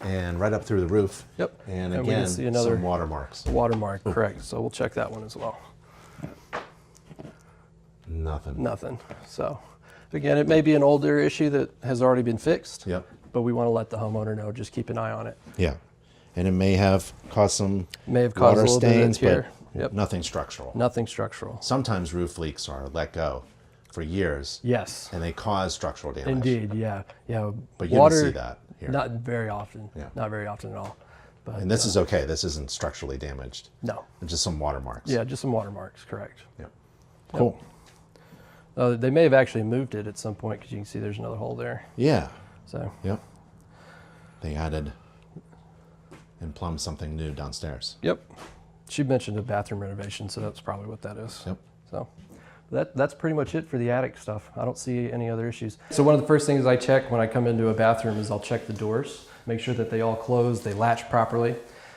and right up through the roof. Yep. And And we can again, see another- some watermarks. Watermark, correct. So we'll check that one as well. Nothing. Nothing. So again, it may be an older issue that has already been fixed. Yep. But we want to let the homeowner know, just keep an eye on it. Yeah. And it may have caused some May have caused water a little bit stains, here. but Yep. nothing structural. Nothing structural. Sometimes roof leaks are let go for years, Yes. and they cause structural damage. Indeed, yeah. Yeah. But you water, didn't see that here. Not very often. Yeah. Not very often at all. But And this is okay. This isn't structurally damaged. no. It's just some watermarks. Yeah, just some watermarks, correct. Yep. Cool. They may have actually moved it at some point because you can see there's another hole there. Yeah. So Yep. They added and plumbed something new downstairs. yep. She mentioned a bathroom renovation, so that's probably what that is. Yep. So that's pretty much it for the attic stuff. I don't see any other issues. So one of the first things I check when I come into a bathroom is I'll check the doors, make sure that they all close, they latch properly.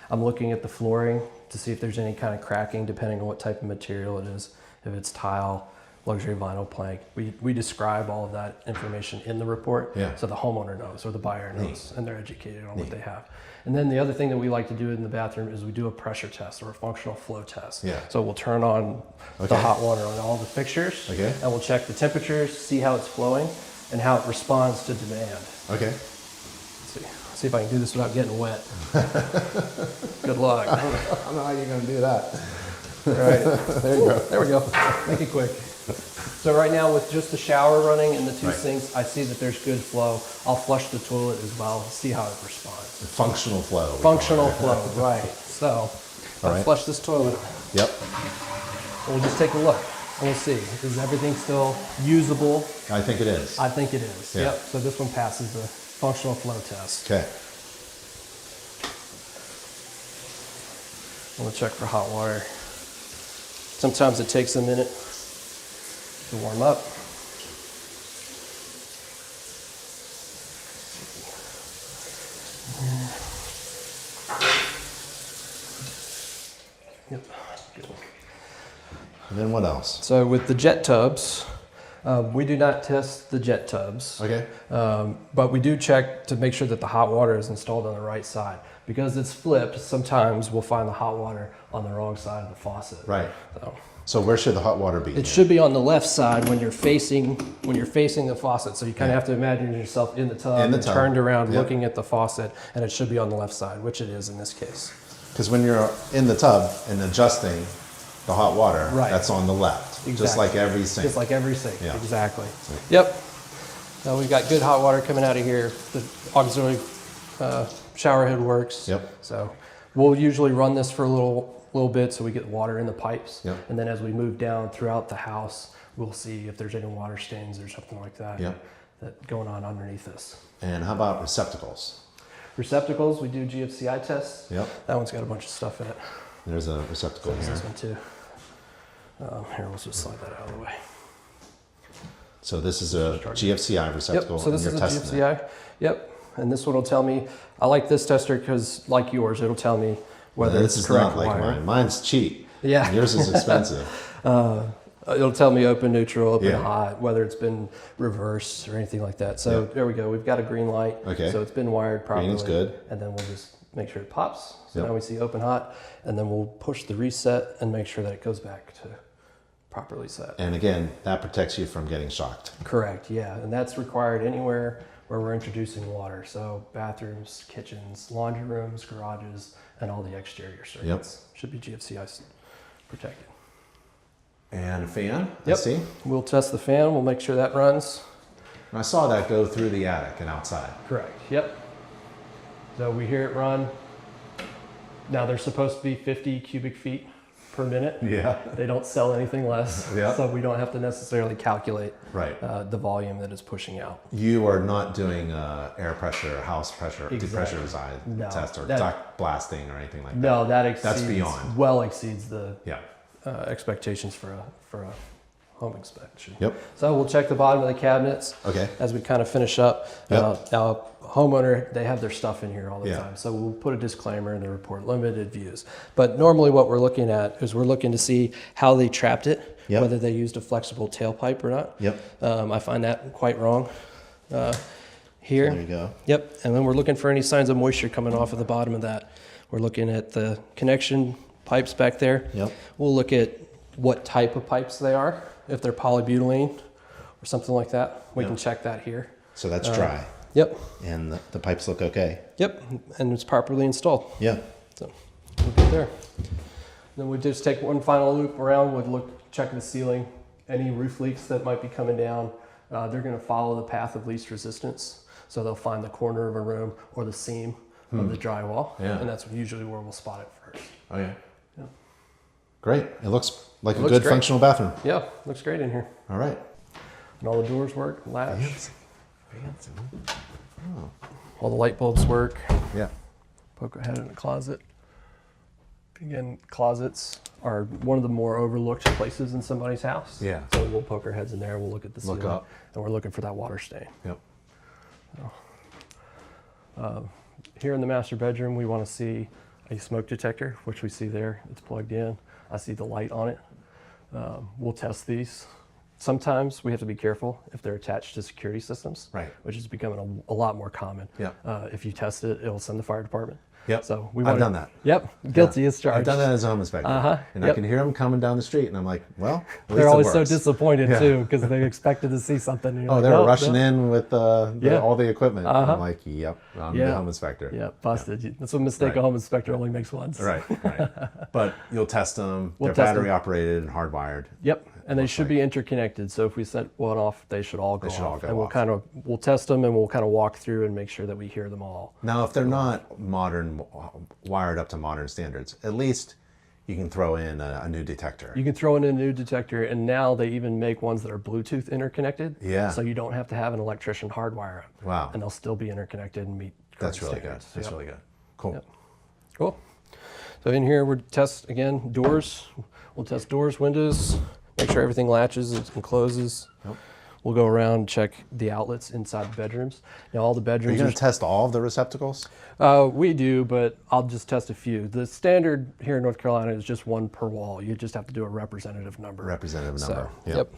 I'm looking at the flooring to see if there's any kind of cracking depending on what type of material it is. If it's tile, luxury vinyl plank. We describe all of that information in the report, Yeah. so the homeowner knows or the buyer knows, and they're educated on what Neat. they have. And then the other thing that we like to do in the bathroom is we do a pressure test or a functional flow test. Yeah. So we'll turn on the Okay. hot water on all the fixtures, Okay. and we'll check the temperatures, see how it's flowing, and how it responds to demand. Okay. See if I can do this without getting wet. Good luck. I don't know how you're going to do that. All right. There you go. There we go. Make it quick. So right now with just the shower running and the two Right. sinks, I see that there's good flow. I'll flush the toilet as well, see how it responds. Functional flow. we call Functional it. flow, right. So All I'll right. flush this toilet. Yep. We'll just take a look and we'll see. Is everything still usable? I think it is. I think it is. Yeah. Yep. So this one passes the functional flow test. Okay. I'm gonna check for hot water. Sometimes it takes a minute to warm up. Yep. Good. And then what else? So with the jet tubs, we do not test the jet tubs. Okay. But we do check to make sure that the hot water is installed on the right side. Because it's flipped, sometimes we'll find the hot water on the wrong side of the faucet. Right. So, So where should the hot water be? It should be on the left side when you're facing the faucet. So you kind of have to imagine yourself in the tub, and turned around looking at the faucet, and it should be on the left side, which it is in this case. Because when you're in the tub and adjusting the hot water, Right. that's on the left, Exactly. just like every sink. Just like every sink, Yeah. exactly. Yep. Now we've got good hot water coming out of here. The auxiliary shower head works. Yep. So we'll usually run this for a little bit so we get water in the pipes. Yep. And then as we move down throughout the house, we'll see if there's any water stains or something like that, Yep. that going on underneath this. And how about receptacles? Receptacles, we do GFCI tests. Yep. That one's got a bunch of stuff in it. There's a receptacle There's here. this one too. Here, we'll just slide that out of the way. So this is a GFCI receptacle. Yep, so this and is you're a testing GFCI. it. Yep, and this one will tell me, I like this tester because like yours, it'll tell me whether This it's is correct not like wiring. mine. Mine's cheap. Yeah. And yours is expensive. It'll tell me open, neutral, open, Yeah. hot, whether it's been reversed or anything like that. So there we go. We've got a green light. Okay. So it's been wired properly. Green is good. And then we'll just make sure it pops. So Yep. now we see open, hot, and then we'll push the reset and make sure that it goes back to properly set. And again, that protects you from getting shocked. Correct, yeah. And that's required anywhere where we're introducing water. So bathrooms, kitchens, laundry rooms, garages, and all the exterior circuits should be GFCI protected. And a fan, I Yep. see. We'll test the fan. We'll make sure that runs. And I saw that go through the attic and outside. Correct, yep. So we hear it run. Now they're supposed to be 50 cubic feet per minute. Yeah. They don't sell anything less. Yeah. So we don't have to necessarily calculate Right. the volume that it's pushing out. You are not doing air pressure, house pressure, Exactly. depressurized No, test or that- duct blasting or anything like that. No, that exceeds, beyond. well exceeds the Yeah. expectations for a home inspection. Yep. So we'll check the bottom of the cabinets Okay. as we kind of finish up. Yep. Now, homeowner, they have their stuff in here all the Yeah. time. So we'll put a disclaimer in the report, limited views. But normally what we're looking at is we're looking to see how they trapped it, Yep. whether they used a flexible tailpipe or not. Yep. I find that quite wrong here. There you go. Yep, and then we're looking for any signs of moisture coming off of the bottom of that. We're looking at the connection pipes back there. Yep. We'll look at what type of pipes they are, if they're polybutylene or something like that. We Yep. can check that here. So that's dry. Yep, And the pipes look okay. yep, and it's properly installed. Yeah. So we'll get there. Then we just take one final loop around. We'll check the ceiling, any roof leaks that might be coming down. They're going to follow the path of least resistance. So they'll find the corner of a room or the seam of the drywall. Yeah. And that's usually where we'll spot it first. Oh yeah. Yeah. Great. It looks like a Looks good great. functional bathroom. Yeah, looks great in here. All right. And all the doors work, latch. Fancy. Fancy. All the light bulbs work. Yeah. Poke a head in the closet. Again, closets are one of the more overlooked places in somebody's house. Yeah. So we'll poke our heads in there. We'll look at the Look ceiling, up. and we're looking for that water stain. Yep. Here in the master bedroom, we want to see a smoke detector, which we see there. It's plugged in. I see the light on it. We'll test these. Sometimes we have to be careful if they're attached to security systems, Right. which is becoming a lot more common. Yeah. If you test it, it'll send the fire department. Yep. So we I've wanna- done that. Yep. Guilty Yeah. as charged. I've done that as a home inspector. And I Yep. can hear them coming down the street, and I'm like, well, at least They're it always so works. disappointed Yeah. too because they expected to see something. And you're Oh, like, they were "Nope, rushing nope." in with Yeah. all the equipment. And Uh-huh. I'm like, yep, I'm Yeah. the home inspector. Yeah, busted. That's a mistake Right. a home inspector only makes once. Right, right. But you'll test them. We'll They're test them. battery operated and hardwired. Yep, and they Looks should like. be interconnected. So if we set one off, they should all go They should all off. go and off. we'll test them and we'll kind of walk through and make sure that we hear them all. Now, if they're not modern, wired up to modern standards, at least you can throw in a new detector. You can throw in a new detector, and now they even make ones that are Bluetooth interconnected. Yeah. So you don't have to have an electrician hardwire them. Wow. And they'll still be interconnected and meet. That's current really good. standards. That's Yep. really good. Cool. Yep. Cool. So in here, we're test again doors. We'll test doors, windows, make sure everything latches and closes. Yep. We'll go around and check the outlets inside the bedrooms. Now all the Are you bedrooms going to test all of the receptacles? we do, but I'll just test a few. The standard here in North Carolina is just one per wall. You just have to do a representative number. Representative So, number. yep.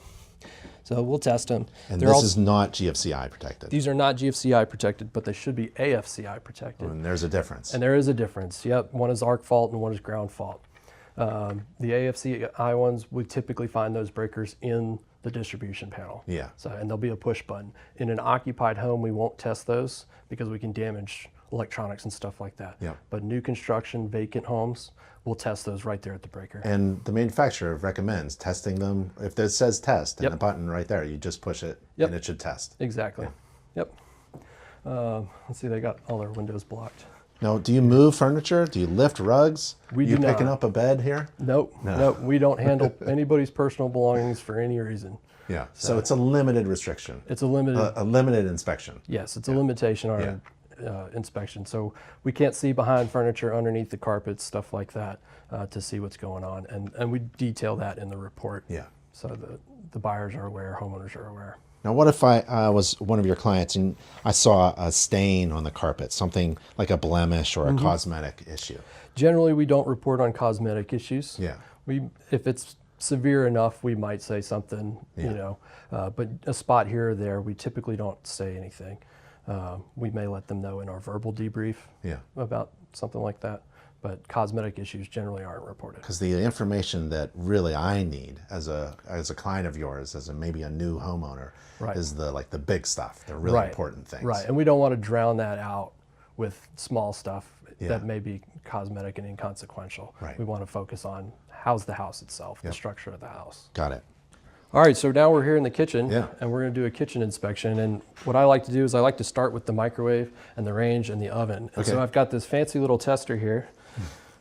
So we'll test them. And They're this all- is not GFCI protected. These are not GFCI protected, but they should be AFCI protected. And there's a difference. And there is a difference. Yep, one is arc fault and one is ground fault. The AFCI ones, we typically find those breakers in the distribution panel. Yeah. So, and there'll be a push button. In an occupied home, we won't test those because we can damage electronics and stuff like that. Yeah. But new construction, vacant homes, we'll test those right there at the breaker. And the manufacturer recommends testing them. If it says test and Yep. a button right there, you just push it Yep. and it should test. Exactly. Yep. Let's see, they got all their windows blocked. Now, do you move furniture? Do you lift rugs? We you do picking not. up a bed here? Nope. No. Nope. We don't handle anybody's personal belongings for any reason. Yeah. So it's a limited restriction. It's a limited. A limited inspection. Yes, it's a limitation on our inspection. So we can't see behind furniture, underneath the carpets, stuff like that, to see what's going on. And we detail that in the report. Yeah. So the buyers are aware, homeowners are aware. Now, what if I was one of your clients and I saw a stain on the carpet, something like a blemish or a cosmetic issue? Generally, we don't report on cosmetic issues. Yeah. If it's severe enough, we might say something, but a spot here or there, we typically don't say anything. We may let them know in our verbal debrief about something like that, but cosmetic issues generally aren't reported. Because the information that really I need as a client of yours, as maybe a new homeowner, is the big stuff, the really important things. Right, and we don't want to drown that out with small stuff that may be cosmetic and inconsequential. Right. We want to focus on how's the house itself, the structure of the house. Got it. All right, so now we're here in the kitchen, Yeah. and we're going to do a kitchen inspection. And what I like to do is I like to start with the microwave and the range and the oven. And so I've got this fancy little tester here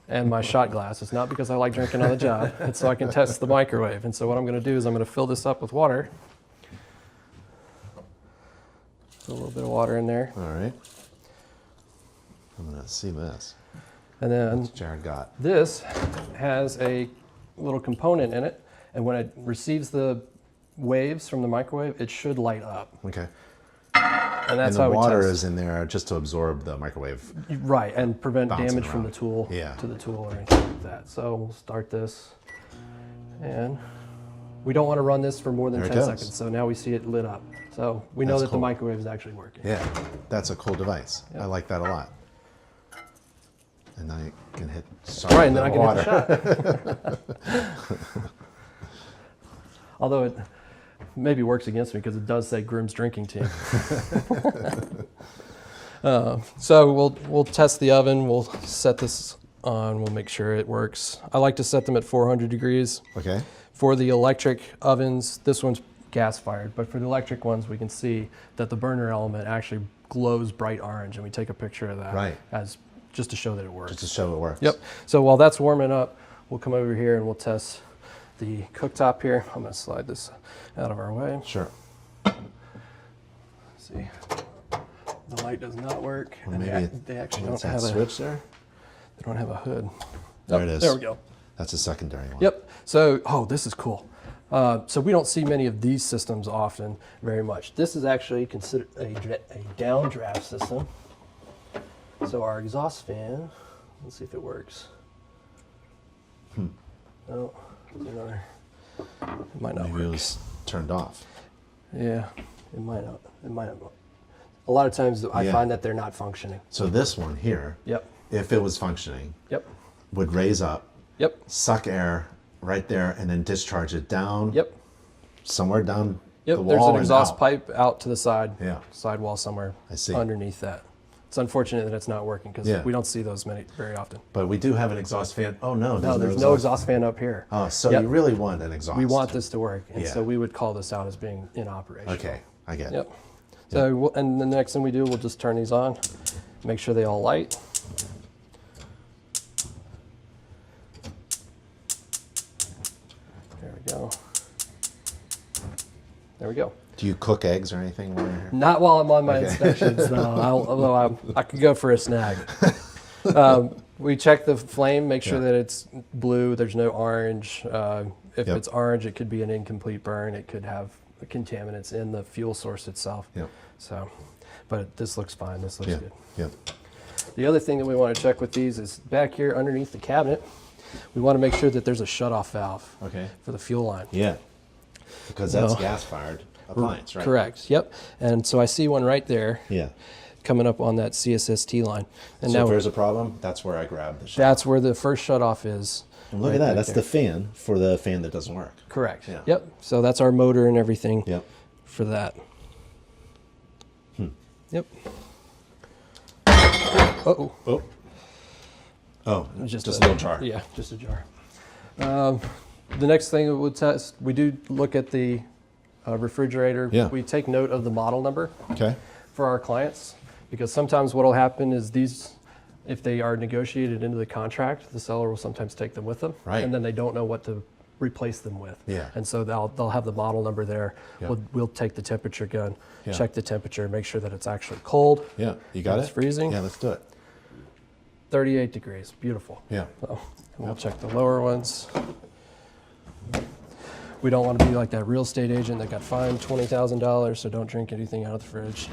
and my shot glass. It's not because I like drinking on the job. It's so I can test the microwave. And so what I'm going to do is I'm going to fill this up with water. Put a little bit of water in there. All right. I'm going to see this. And then What's Jared got? this has a little component in it. And when it receives the waves from the microwave, it should light up. Okay. And that's And how the we water test. is in there just to absorb the microwave. Right, and prevent Bouncing damage from the around. tool Yeah. to the tool or anything like that. So we'll start this. And we don't want to run this for more than There it 10 goes. seconds. So now we see it lit up. So we know That's that the cool. microwave is actually working. Yeah, that's a cool device. Yep. I like that a lot. And now you can hit Right, and then I can water. hit the shot. Although it maybe works against me because it does say Grimm's drinking team. So we'll test the oven. We'll set this on. We'll make sure it works. I like to set them at 400 degrees. Okay. For the electric ovens, this one's gas fired, but for the electric ones, we can see that the burner element actually glows bright orange, and we take a picture of that as just to show that it works. Just to show it works. Yep. So while that's warming up, we'll come over here and we'll test the cooktop here. I'm going to slide this out of our way. Sure. Let's see. The light does not work. Well, and maybe they actually what's don't that have switch there? They don't have a hood. There it is. There we go. That's a secondary one. Yep. So, this is cool. So we don't see many of these systems often very much. This is actually considered a downdraft system. So our exhaust fan, let's see if it works. Oh, there's another. It might not Maybe it work. was turned off. Yeah, it might not. It might not. A lot of times I find that they're not functioning. So this one here, Yep. if it was functioning, Yep. would raise up, Yep. suck air right there, and then discharge it down Yep. somewhere down Yep. the wall. There's an and exhaust out. pipe out to the side. Yeah. Sidewall somewhere. I see. Underneath that. It's unfortunate that it's not working because Yeah. we don't see those very often. But we do have an exhaust fan. Oh no, No, there's no exhaust fan up here. Oh, so Yep. you really want an exhaust. We want this to work, and Yeah. so we would call this out as being in operation. Okay, I get it. Yep. So, and the next thing we do, we'll just turn these on, make sure they all light. There we go. There we go. Do you cook eggs or anything while you're here? Not while I'm on my inspections, no. Although I could go for a snag. We check the flame, make sure that it's blue, there's no orange. If Yep. it's orange, it could be an incomplete burn. It could have contaminants in the fuel source itself. Yep. So, but this looks fine. This looks Yeah. good. Yep. The other thing that we want to check with these is back here underneath the cabinet, we want to make sure that there's a shutoff valve Okay. for the fuel line. Yeah. Because that's No. gas-fired appliance, right? Correct. Yep. And so I see one right there Yeah. coming up on that CSST line. And So now if there's a problem, that's where I grab the shot. that's where the first shutoff is. And look right at that. back That's there. the fan for the fan that doesn't work. Correct. Yeah. Yep. So that's our motor and everything Yep. for that. Yep. Uh-oh. Oh. Oh, Just a little jar. Yeah, just a jar. The next thing we'll test, we do look at the refrigerator. Yeah. We take note of the model number Okay. for our clients, because sometimes what will happen is these, if they are negotiated into the contract, the seller will sometimes take them with them, Right. and then they don't know what to replace them with. Yeah. And so they'll have the model number there. Yeah. We'll take the temperature gun, Yeah. check the temperature, make sure that it's actually cold. Yeah. You got It's it? freezing. Yeah, let's do it. 38 degrees, beautiful. Yeah. So, and we'll check the lower ones. We don't want to be like that real estate agent that got fined $20,000, so don't drink anything out of the fridge.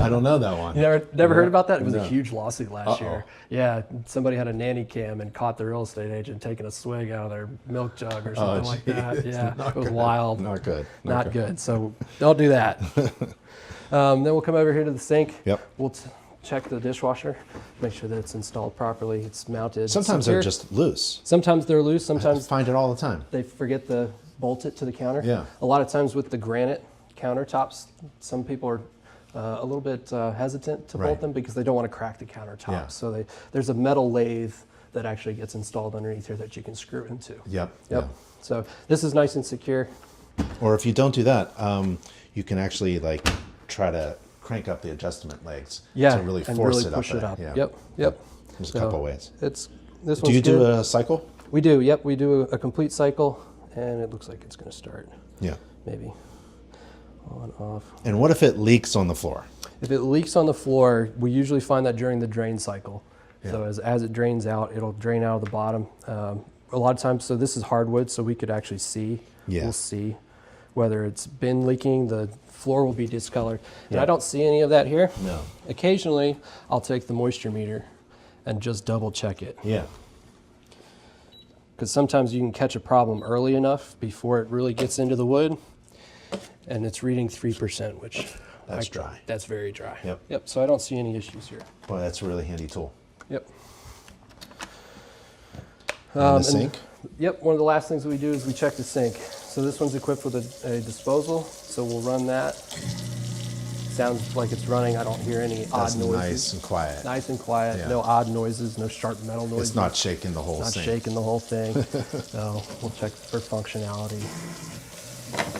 I don't know that one. You never heard about that? It was No. a huge lawsuit last year. Yeah, somebody had a nanny cam and caught the real estate agent taking a swig out of their milk jug or something like that. geez. Yeah, Not it was good. wild. Not good. Not good. So don't do that. Then we'll come over here to the sink. Yep. We'll check the dishwasher, make sure that it's installed properly, it's mounted. Sometimes secure. they're just loose. Sometimes they're loose. I Sometimes find it all the time. they forget to bolt it to the counter. Yeah. A lot of times with the granite countertops, some people are a little bit hesitant to Right. bolt them because they don't want to crack the countertop. Yeah. So there's a metal lathe that actually gets installed underneath here that you can screw into. Yep. Yep. So this is nice and secure. Yeah. Or if you don't do that, you can actually like try to crank up the adjustment legs Yeah. to really and force really it push up it there. up. Yeah. Yep. Yep. There's a So couple ways. This one's Do you do good. a cycle? We do. Yep. We do a complete cycle, and it looks like it's going to start. Yeah. Maybe on, off. And what if it leaks on the floor? If it leaks on the floor, we usually find that during the drain cycle. So Yeah. as it drains out, it'll drain out of the bottom. A lot of times, so this is hardwood, so we could actually see. Yeah. We'll see whether it's been leaking. The floor will be discolored. And Yeah. I don't see any of that here. No. Occasionally, I'll take the moisture meter and just double check it. Yeah. Because sometimes you can catch a problem early enough before it really gets into the wood, and it's reading 3%, which That's dry. That's very dry. Yep. Yep. So I don't see any issues here. Boy, that's a really handy tool. Yep. And the And- sink? Yep. One of the last things we do is we check the sink. So this one's equipped with a disposal. So we'll run that. Sounds like it's running. I don't hear any That's odd noises. nice and quiet. Nice and quiet. Yeah. No odd noises. No sharp metal noises. It's not shaking the whole Not sink. shaking the whole thing. So we'll check for functionality.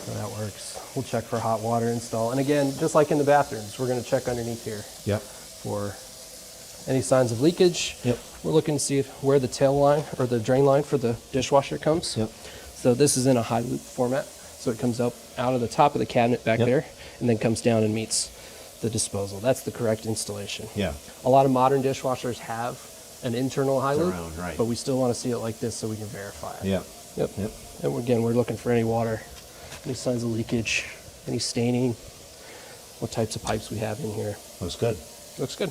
So that works. We'll check for hot water install. And again, just like in the bathrooms, we're going to check underneath here Yep. for any signs of leakage. Yep. We're looking to see where the tail line or the drain line for the dishwasher comes. Yep. So this is in a high loop format. So it comes up out of the top of the cabinet back Yep. there and then comes down and meets the disposal. That's the correct installation. Yeah. A lot of modern dishwashers have an internal high Their loop, own, right. but we still want to see it like this so we can verify it. Yep. Yep. Yep. And again, we're looking for any water, any signs of leakage, any staining, what types of pipes we have in here. Looks good. Looks good.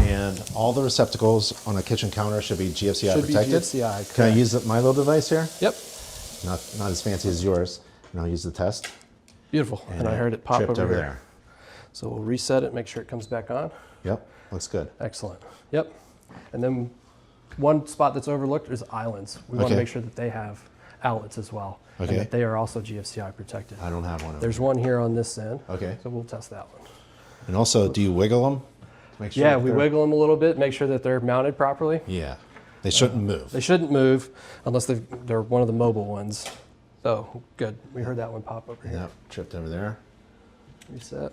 And all the receptacles on a kitchen counter should be GFCI Should be protected. GFCI, Can I correct. use my little device here? Yep. Not as fancy as yours. And I'll use the test. Beautiful. And I heard it pop tripped over here. there. So we'll reset it, make sure it comes back on. Yep. Looks good. Excellent. Yep. And then one spot that's overlooked is islands. We want to Okay. make sure that they have outlets as well. Okay. And that they are also GFCI protected. I don't have one of them. There's one here on this end. Okay. So we'll test that one. And also, do you wiggle them? Make sure Yeah, that we they're- wiggle them a little bit, make sure that they're mounted properly. Yeah. They shouldn't move. They shouldn't move unless they're one of the mobile ones. So good. We heard that one pop over here. Yep. Tripped over there. Reset.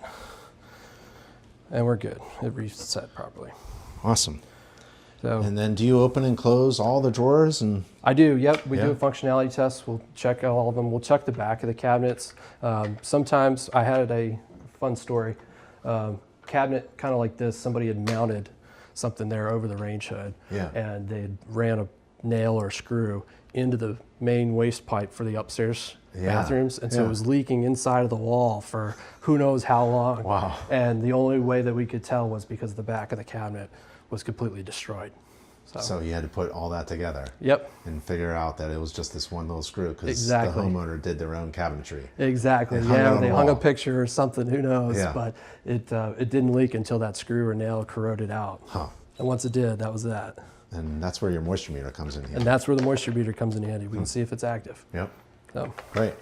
And we're good. It reset properly. Awesome. So And then do you open and close all the drawers? And I do. Yep. We Yeah. do a functionality test. We'll check all of them. We'll check the back of the cabinets. Sometimes I had a fun story. Cabinet kind of like this. Somebody had mounted something there over the range hood. Yeah. And they ran a nail or screw into the main waste pipe for the upstairs Yeah. bathrooms. And so Yeah. it was leaking inside of the wall for who knows how long. Wow. And the only way that we could tell was because the back of the cabinet was completely destroyed. so you had to put all that together Yep. and figure out that it was just this one little screw because Exactly. the homeowner did their own cabinetry. Exactly. They hung it Yeah, on they the hung a wall. picture or something. Who knows? Yeah. But it didn't leak until that screw or nail corroded out. Huh. And once it did, that was that. And that's where your moisture meter comes in here. And that's where the moisture meter comes in handy. We can see if it's active. Yep. So, Great.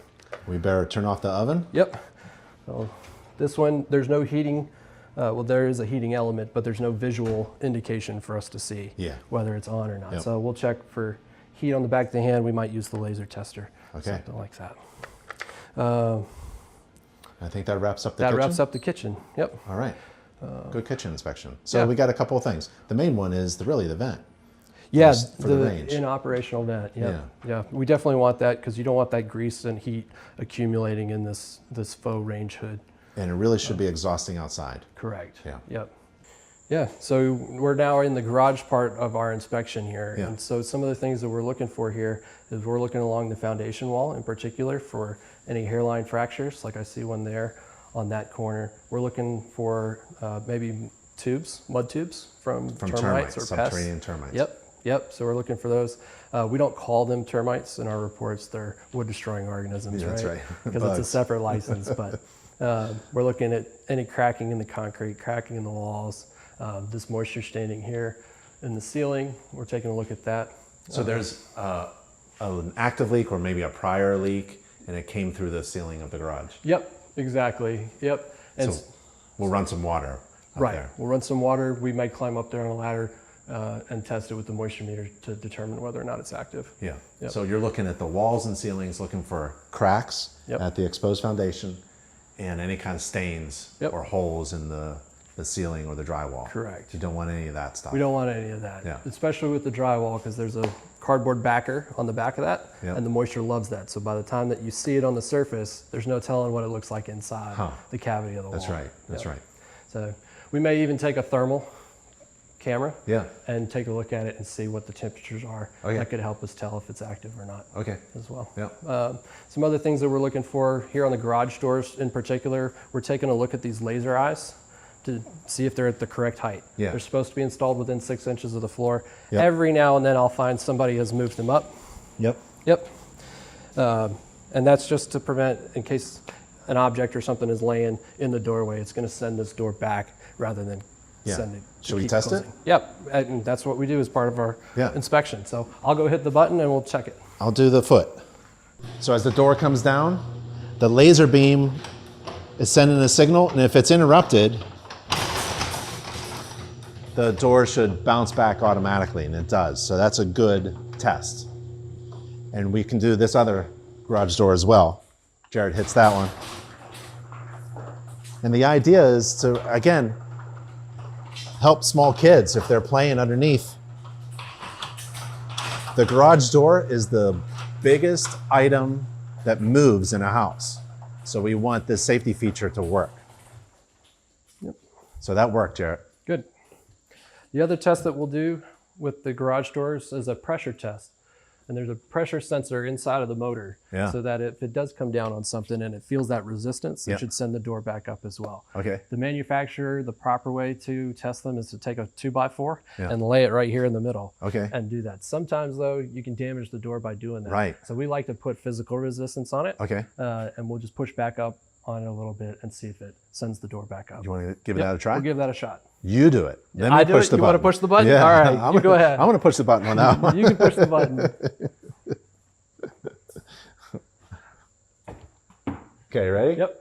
We better turn off the oven. yep. So this one, there's no heating. Well, there is a heating element, but there's no visual indication for us to see whether it's on or not. Yep. So we'll check for heat on the back of the hand. We might use the laser tester, something like that. I think that wraps up the kitchen. That wraps up the kitchen. Yep. All right. Good kitchen inspection. So we got a couple of things. The main one is really the vent. Yeah, For the range. in-operational vent. Yeah. We definitely want that because you don't want that grease and heat accumulating in this faux range hood. And it really should be exhausting outside. Correct. Yeah. Yep. Yeah, so we're now in the garage part of our inspection here. Yeah. And so some of the things that we're looking for here is we're looking along the foundation wall in particular for any hairline fractures, like I see one there on that corner. We're looking for maybe mud tubes from termites or pests. Subterranean termites. Yep, so we're looking for those. We don't call them termites in our reports. They're wood-destroying organisms, Yeah, that's right. Because it's a separate license, but we're looking at any cracking in the concrete, cracking in the walls, this moisture staining here in the ceiling. We're taking a look at that. So there's an active leak or maybe a prior leak, and it came through the ceiling of the garage. Yep, exactly. Yep. And so we'll run some water up there. We'll run some water. We might climb up there on a ladder and test it with the moisture meter to determine whether or not it's active. Yeah. Yep. So you're looking at the walls and ceilings, looking for cracks at the exposed foundation and any kind of stains or holes in the ceiling or the drywall. Correct. You don't want any of that stuff. We don't want any of that, Yeah. especially with the drywall because there's a cardboard backer on the back of that and the moisture loves that. So by the time that you see it on the surface, there's no telling what it looks like inside the cavity of the wall. That's right. That's right. So we may even take a thermal camera Yeah. and take a look at it and see what the temperatures are. Okay. That could help us tell if it's active or not Okay. as well. Yeah. Some other things that we're looking for here on the garage doors in particular, we're taking a look at these laser eyes to see if they're at the correct height. Yeah. They're supposed to be installed within 6 inches of the floor. Yep. Every now and then I'll find somebody has moved them up. Yep. Yep. And that's just to prevent, in case an object or something is laying in the doorway, it's going to send this door back rather than send it. Should we test it? Yep. And that's what we do as part of our Yeah. inspection. So I'll go hit the button and we'll check it. I'll do the foot. So as the door comes down, the laser beam is sending a signal, and if it's interrupted, the door should bounce back automatically, and it does. So that's a good test. And we can do this other garage door as well. Jared hits that one. And the idea is to, again, help small kids if they're playing underneath. The garage door is the biggest item that moves in a house. So we want this safety feature to work. Yep. So that worked, Jared. Good. The other test that we'll do with the garage doors is a pressure test. And there's a pressure sensor inside of the motor so that if it does come down on something and it feels that resistance, it should send the door back up as well. Okay. The manufacturer, the proper way to test them is to take a 2x4 and lay it right here in the middle and do that. Sometimes though, you can damage the door by doing that. Right. So we like to put physical resistance on it. Okay. And we'll just push back up on it a little bit and see if it sends the door back up. You want to give that a try? We'll give that a shot. You do it. Then I we'll do push it? the You button. want to push the button? Yeah. All right, you go ahead. I want to push the button on that one. You can push the button. Okay, ready? Yep.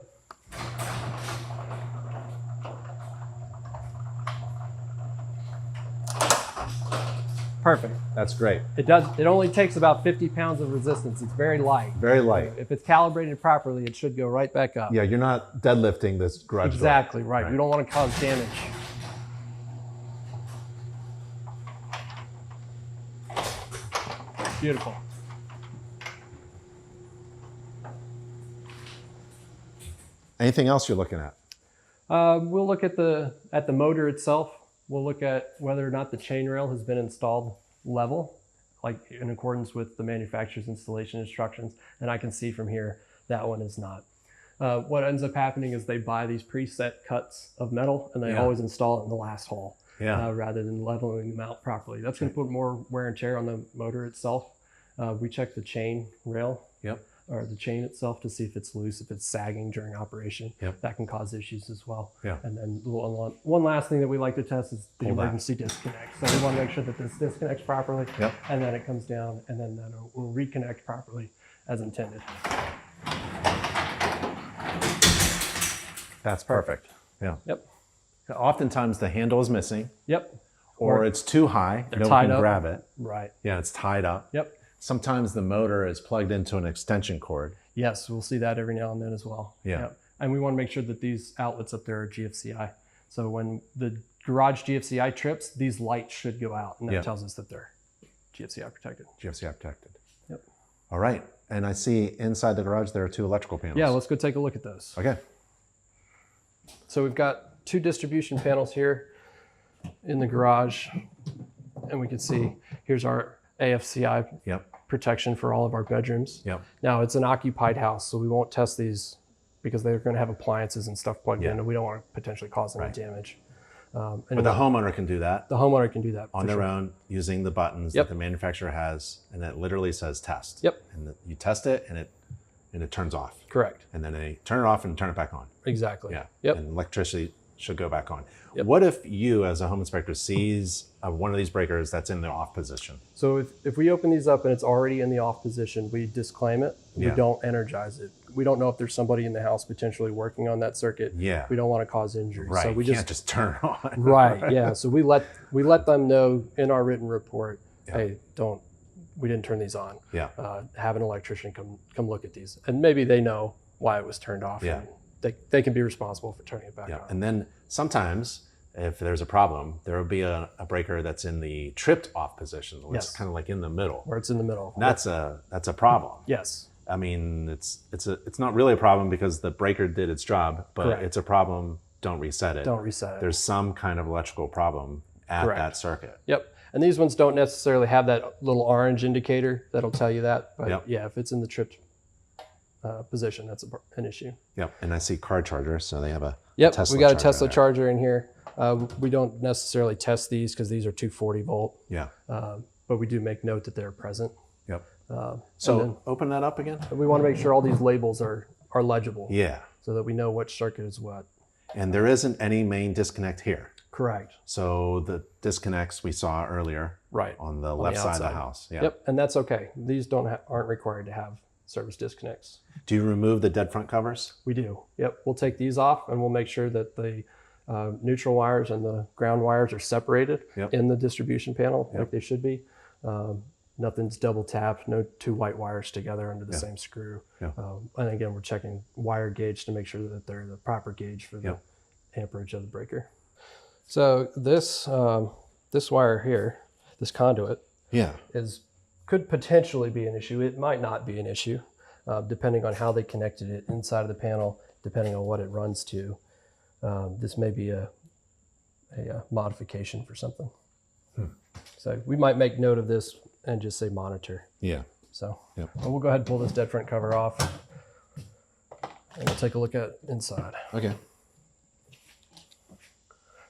Perfect. That's great. It only takes about 50 pounds of resistance. It's very light. Very light. If it's calibrated properly, it should go right back up. Yeah, you're not deadlifting this garage door. Exactly, right. We don't want to cause damage. Beautiful. Anything else you're looking at? We'll look at the motor itself. We'll look at whether or not the chain rail has been installed level, like in accordance with the manufacturer's installation instructions. And I can see from here that one is not. What ends up happening is they buy these preset cuts of metal and they always install it in the last hole rather than leveling them out properly. That's going to put more wear and tear on the motor itself. We check the chain rail or the chain itself to see if it's loose, if it's sagging during operation. Yep. That can cause issues as well. Yeah. And then one last thing that we like to test is the Pull back. emergency disconnect. So we want to make sure that this disconnects properly, Yep. and then it comes down, and then that will reconnect properly as intended. That's perfect. Yeah. Yep. Oftentimes the handle is missing, Yep. or it's too high. No one tied can up. grab it. Right. Yeah, it's tied up. Yep. Sometimes the motor is plugged into an extension cord. Yes, we'll see that every now and then as well. Yeah. Yep. And we want to make sure that these outlets up there are GFCI. So when the garage GFCI trips, these lights should go out, and that Yeah. tells us that they're GFCI protected. GFCI protected. Yep. All right. And I see inside the garage there are 2 electrical panels. Yeah, let's go take a look at those. Okay. So we've got 2 distribution panels here in the garage, and we can see here's our AFCI Yep. protection for all of our bedrooms. Yep. Now it's an occupied house, so we won't test these because they're going to have appliances and stuff plugged in, and we don't want to potentially cause any damage. And But the homeowner can do that the homeowner can do that on for their sure. own using the buttons Yep. that the manufacturer has, and it literally says test. Yep. And you test it, and it turns off. Correct. And then they turn it off and turn it back on. Exactly. Yeah. Yep. And electricity should go back on. Yep. What if you, as a home inspector, sees one of these breakers that's in the off position? So if we open these up and it's already in the off position, we disclaim it. Yeah. We don't energize it. We don't know if there's somebody in the house potentially working on that circuit. Yeah. We don't want to cause injury. Right. So we You can't just turn it on. right. Yeah. So we let them know in our written report, hey, we didn't turn these on. Yeah. Have an electrician come look at these, and maybe they know why it was turned off. Yeah. And they can be responsible for turning it back Yeah. on. And then sometimes, if there's a problem, there will be a breaker that's in the tripped off position. It's Yes. kind of like in the middle. Where it's in the middle. And that's a problem. Yes. I mean, it's not really a problem because the breaker did its job, but Correct. it's a problem. Don't reset it. Don't reset it. There's some kind of electrical problem at Correct. that circuit. Yep. And these ones don't necessarily have that little orange indicator that'll tell you that. But Yep. yeah, if it's in the tripped position, that's an issue. Yep. And I see car chargers, so they have a Yep. Tesla We got a charger Tesla there. charger in here. We don't necessarily test these because these are 240 volt, Yeah. but we do make note that they're present. Yep. And So then open that up again. we want to make sure all these labels are legible Yeah. so that we know which circuit is what. And there isn't any main disconnect here. Correct. So the disconnects we saw earlier Right. on the left side of the outside. house. Yeah. Yep. And that's okay. These aren't required to have service disconnects. Do you remove the dead front covers? We do. Yep. We'll take these off and we'll make sure that the neutral wires and the ground wires are separated Yep. in the distribution panel Yep. like they should be. Nothing's double tapped, no 2 white wires together under the same screw. Yeah. And again, we're checking wire gauge to make sure that they're the proper gauge for the Yep. amperage of the breaker. So this wire here, this conduit, Yeah. could potentially be an issue. It might not be an issue, depending on how they connected it inside of the panel, depending on what it runs to. This may be a modification for something. So we might make note of this and just say monitor. Yeah. So Yep. we'll go ahead and pull this dead front cover off, and we'll take a look at inside. Okay.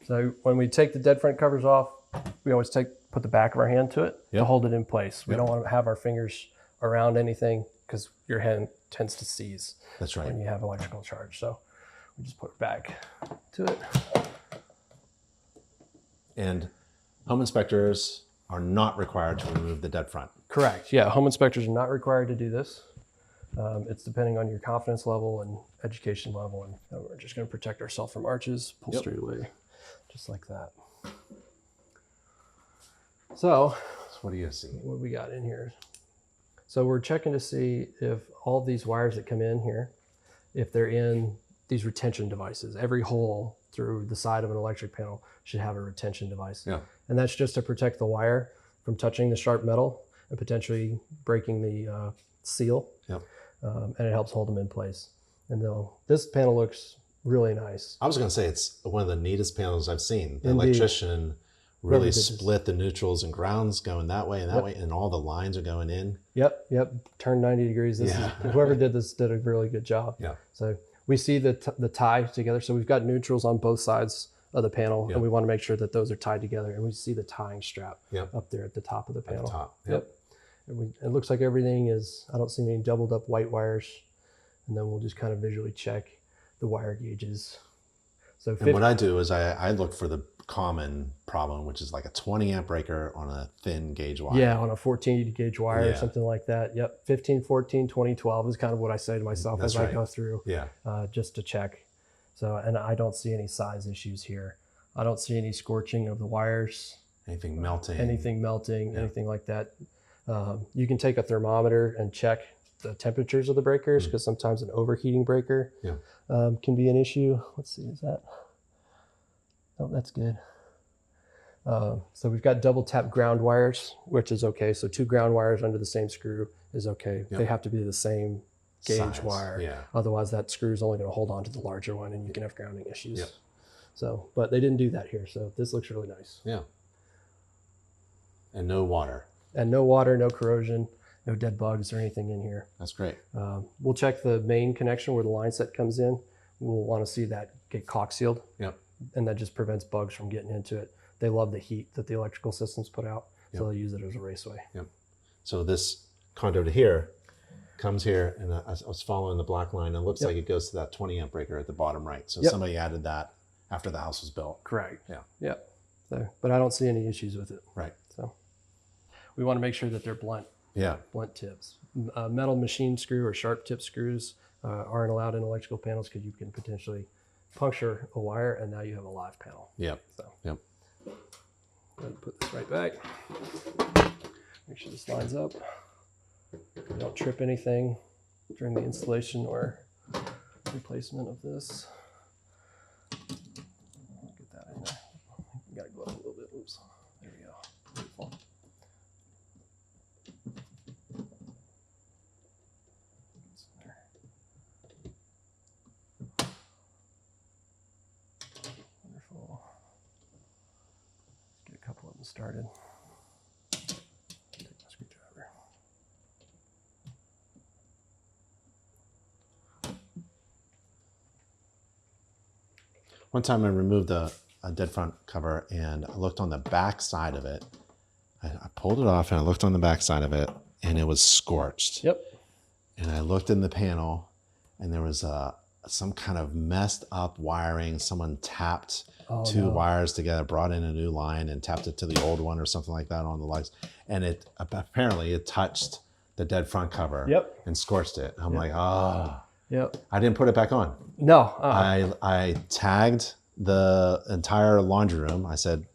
So when we take the dead front covers off, we always put the back of our hand to it to Yep. hold it in place. We Yep. don't want to have our fingers around anything because your hand tends to seize That's right. when you have electrical charge. So we just put it back to it. And home inspectors are not required to remove the dead front. Correct. Yeah, home inspectors are not required to do this. It's depending on your confidence level and education level, and we're just going to protect ourselves from arches, pull Yep. straight away, just like that. So So what do you see? what we got in here? So we're checking to see if all these wires that come in here, if they're in these retention devices. Every hole through the side of an electric panel should have a retention device. Yeah. And that's just to protect the wire from touching the sharp metal and potentially breaking the seal. Yep. And it helps hold them in place. And though this panel looks really nice. I was going to say it's one of the neatest panels I've seen. The Indeed. electrician Whoever really did this. split the neutrals and grounds going that way and that Yep. way, and all the lines are going in. Yep. Turn 90 degrees. Yeah. Whoever did this did a really good job. Yeah. So we see the tie together. So we've got neutrals on both sides of the panel, Yep. and we want to make sure that those are tied together. And we see the tying strap Yep. up there at the top of the At panel. the top. Yep. It looks like everything is, I don't see any doubled up white wires. And then we'll just kind of visually check the wire gauges. So And what I do is I look for the common problem, which is like a 20 amp breaker on a thin gauge wire. Yeah, on a 14 gauge wire or Yeah. something like that. Yep, 15, 14, 20, 12 is kind of what I say to myself That's as right. I go through, Yeah. just to check. So, and I don't see any size issues here. I don't see any scorching of the wires, Anything melting. anything melting, Yeah. anything like that. You can take a thermometer and check the temperatures of the breakers, because sometimes an overheating breaker Yeah. can be an issue. Let's see, is that? Oh, that's good. So we've got double tap ground wires, which is okay. So 2 ground wires under the same screw is okay. Yep. They have to be the same gauge Size, wire. yeah. Otherwise that screw is only going to hold on to the larger one and you can have grounding issues. Yep. So, but they didn't do that here. So this looks really nice. Yeah. And no water. And no water, no corrosion, no dead bugs or anything in here. That's great. We'll check the main connection where the line set comes in. We'll want to see that get caulk sealed. Yep. And that just prevents bugs from getting into it. They love the heat that the electrical systems put out, so Yep. they'll use it as a raceway. Yep. So this conduit here comes here, and I was following the black line, and it looks Yep. like it goes to that 20 amp breaker at the bottom right. So Yep. somebody added that after the house was built. Correct. Yeah. Yep. So, but I don't see any issues with it. Right. So we want to make sure that they're blunt tips. Metal machine screw or sharp tip screws aren't allowed in electrical panels because you can potentially puncture a wire, and now you have a live panel. Yep. So Yep. go ahead and put this right back. Make sure this lines up. Don't trip anything during the installation or replacement of this. Get that in there. Got to go up a little bit. Oops. There we go. Beautiful. It's in there. Wonderful. Let's get a couple of them started. Take my screwdriver. One time I removed a dead front cover, and I looked on the back side of it. I pulled it off, and I looked on the back side of it, and it was scorched. Yep. And I looked in the panel, and there was some kind of messed up wiring. Someone tapped two wires together, brought in a new line, and tapped it to the old one or something like that on the legs. And it apparently it touched the dead front cover. Yep. And scorched it. I'm like, oh. Yep. I didn't put it back on. No. I tagged the entire laundry room. I said,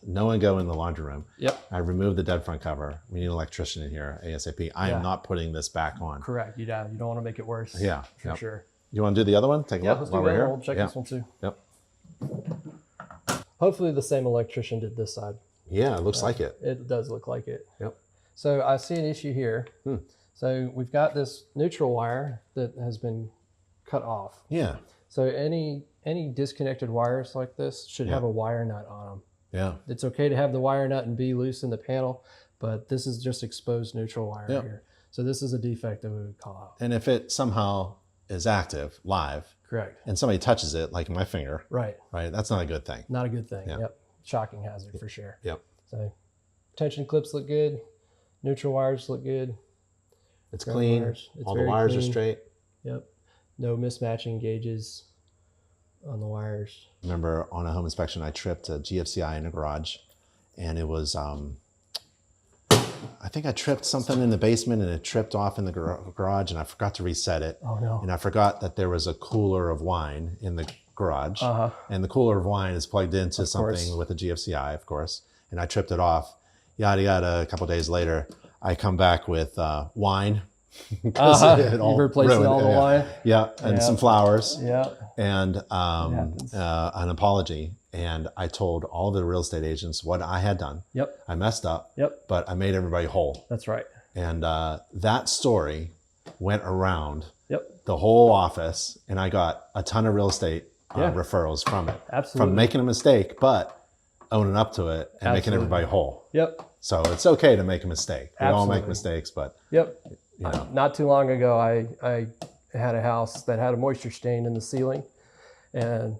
no one go in the laundry room. Yep. I removed the dead front cover. We need an electrician in here ASAP. I am not putting this back on. Correct. You don't want to make it worse. Yeah. For Yep. sure. You want to do the other one? Take a Yeah, look let's while do we're that. here. We'll check Yeah. this one too. Yep. Hopefully the same electrician did this side. Yeah, it looks like it. It does look like it. Yep. So I see an issue here. So we've got this neutral wire that has been cut off. Yeah. So any disconnected wires like this should have a wire nut on them. Yeah. It's okay to have the wire nut and be loose in the panel, but this is just exposed neutral wire here. So this is a defect that we would call out. And if it somehow is active, live, Correct. and somebody touches it, like my finger, Right. right? That's not a good thing. Not a good thing. Yeah. Yep. Shocking hazard for sure. Yep. So tension clips look good. Neutral wires look good. It's Ground clean. wires. It's All the very wires are clean. straight. Yep. No mismatching gauges on the wires. Remember on a home inspection, I tripped a GFCI in a garage, and it was, I think I tripped something in the basement, and it tripped off in the garage, and I forgot to reset it. Oh no. And I forgot that there was a cooler of wine in the garage, Uh-huh. and the cooler of wine is plugged into Of course. something with a GFCI, of course, and I tripped it off. Yada yada. A couple days later, I come back with wine. You're replacing all the wine. Yeah, and some flowers. Yeah. And happens. an apology. And I told all the real estate agents what I had done. Yep. I messed up, Yep. but I made everybody whole. That's right. And that story went around Yep. the whole office, and I got a ton of real estate referrals from it. Absolutely. From making a mistake, but owning up to it and making Absolutely. everybody whole. Yep. So it's okay to make a mistake. We all make Absolutely. mistakes, but Yep. you know. Not too long ago, I had a house that had a moisture stain in the ceiling, and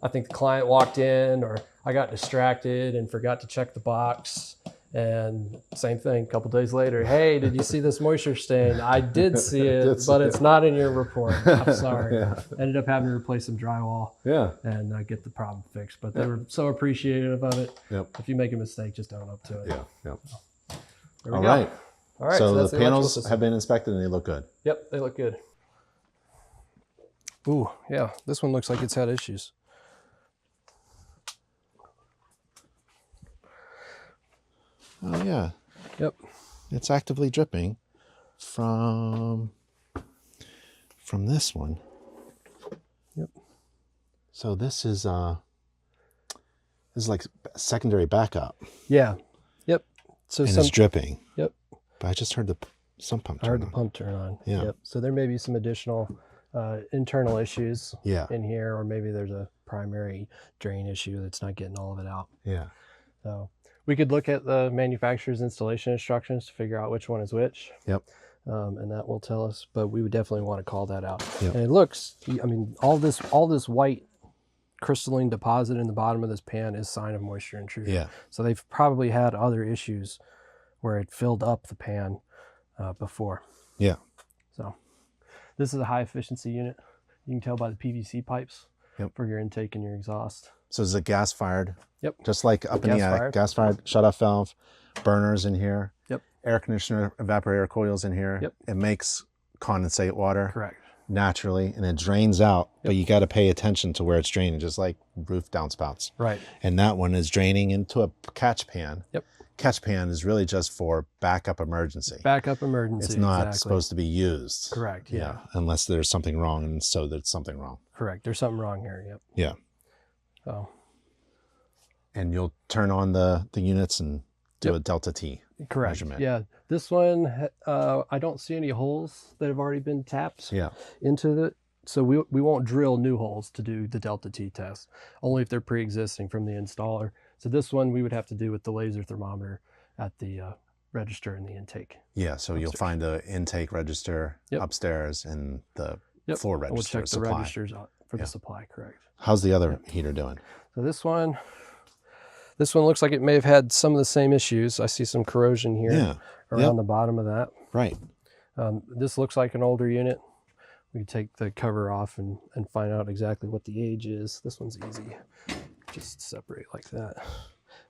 I think the client walked in, or I got distracted and forgot to check the box, And same thing, a couple days later, hey, did you see this moisture stain? I did see it, Did see but it. it's not in your report. I'm sorry. Yeah. Ended up having to replace some drywall Yeah. and get the problem fixed. But they were so appreciative of it. Yep. If you make a mistake, just own up to it. Yeah. Yep. There we All go. right. All right. So that's the electrical panels system. have been inspected and they look good. Yep, they look good. Ooh, yeah, this one looks like it's had issues. Oh yeah. Yep. It's actively dripping from this one. Yep. So this is like secondary backup. Yeah. Yep. So And some, it's dripping. Yep. But I just heard the sump pump I heard turn the on. pump turn on. Yeah. Yep. So there may be some additional internal issues Yeah. in here, or maybe there's a primary drain issue that's not getting all of it out. Yeah. So we could look at the manufacturer's installation instructions to figure out which one is which. Yep. And that will tell us, but we would definitely want to call that out. Yep. And it looks, I mean, all this white crystalline deposit in the bottom of this pan is sign of moisture intrusion. Yeah. So they've probably had other issues where it filled up the pan before. Yeah. So this is a high efficiency unit. You can tell by the PVC pipes for your intake and your exhaust. So is it gas fired? Yep. Just like up in the attic, gas fired, shut off valve, burners in here. Yep. Air conditioner, evaporator coils in here. Yep. It makes condensate water. Correct. Naturally, and it drains out, but you got to pay attention to where it's draining, just like roof downspouts. Right. And that one is draining into a catch pan. Yep. Catch pan is really just for backup emergency. Backup emergency. It's not exactly. supposed to be used. Correct. Yeah. Unless there's something wrong, and so there's something wrong. Correct. There's something wrong here. Yep. Yeah. So. And you'll turn on the units and do a delta T Correct. measurement. Yeah. This one, I don't see any holes that have already been tapped into it. So we won't drill new holes to do the delta T test, only if they're pre-existing from the installer. So this one we would have to do with the laser thermometer at the register in the intake. Yeah, so you'll find the intake register upstairs and the floor register. We'll check the supply. registers for the supply, correct. How's the other heater doing? So this one looks like it may have had some of the same issues. I see some corrosion here around the bottom of that. Right. This looks like an older unit. We can take the cover off and find out exactly what the age is. This one's easy. Just separate like that.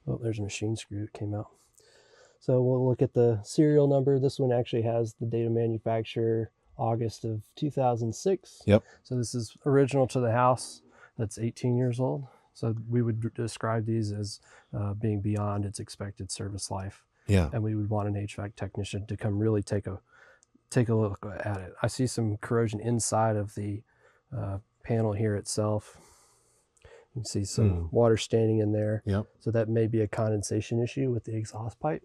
Oh, there's a machine screw that came out. So we'll look at the serial number. This one actually has the date of manufacture, August of 2006. Yep. So this is original to the house. That's 18 years old. So we would describe these as being beyond its expected service life. Yeah. And we would want an HVAC technician to come really take a look at it. I see some corrosion inside of the panel here itself. You can see some water standing in there. Yep. So that may be a condensation issue with the exhaust pipe.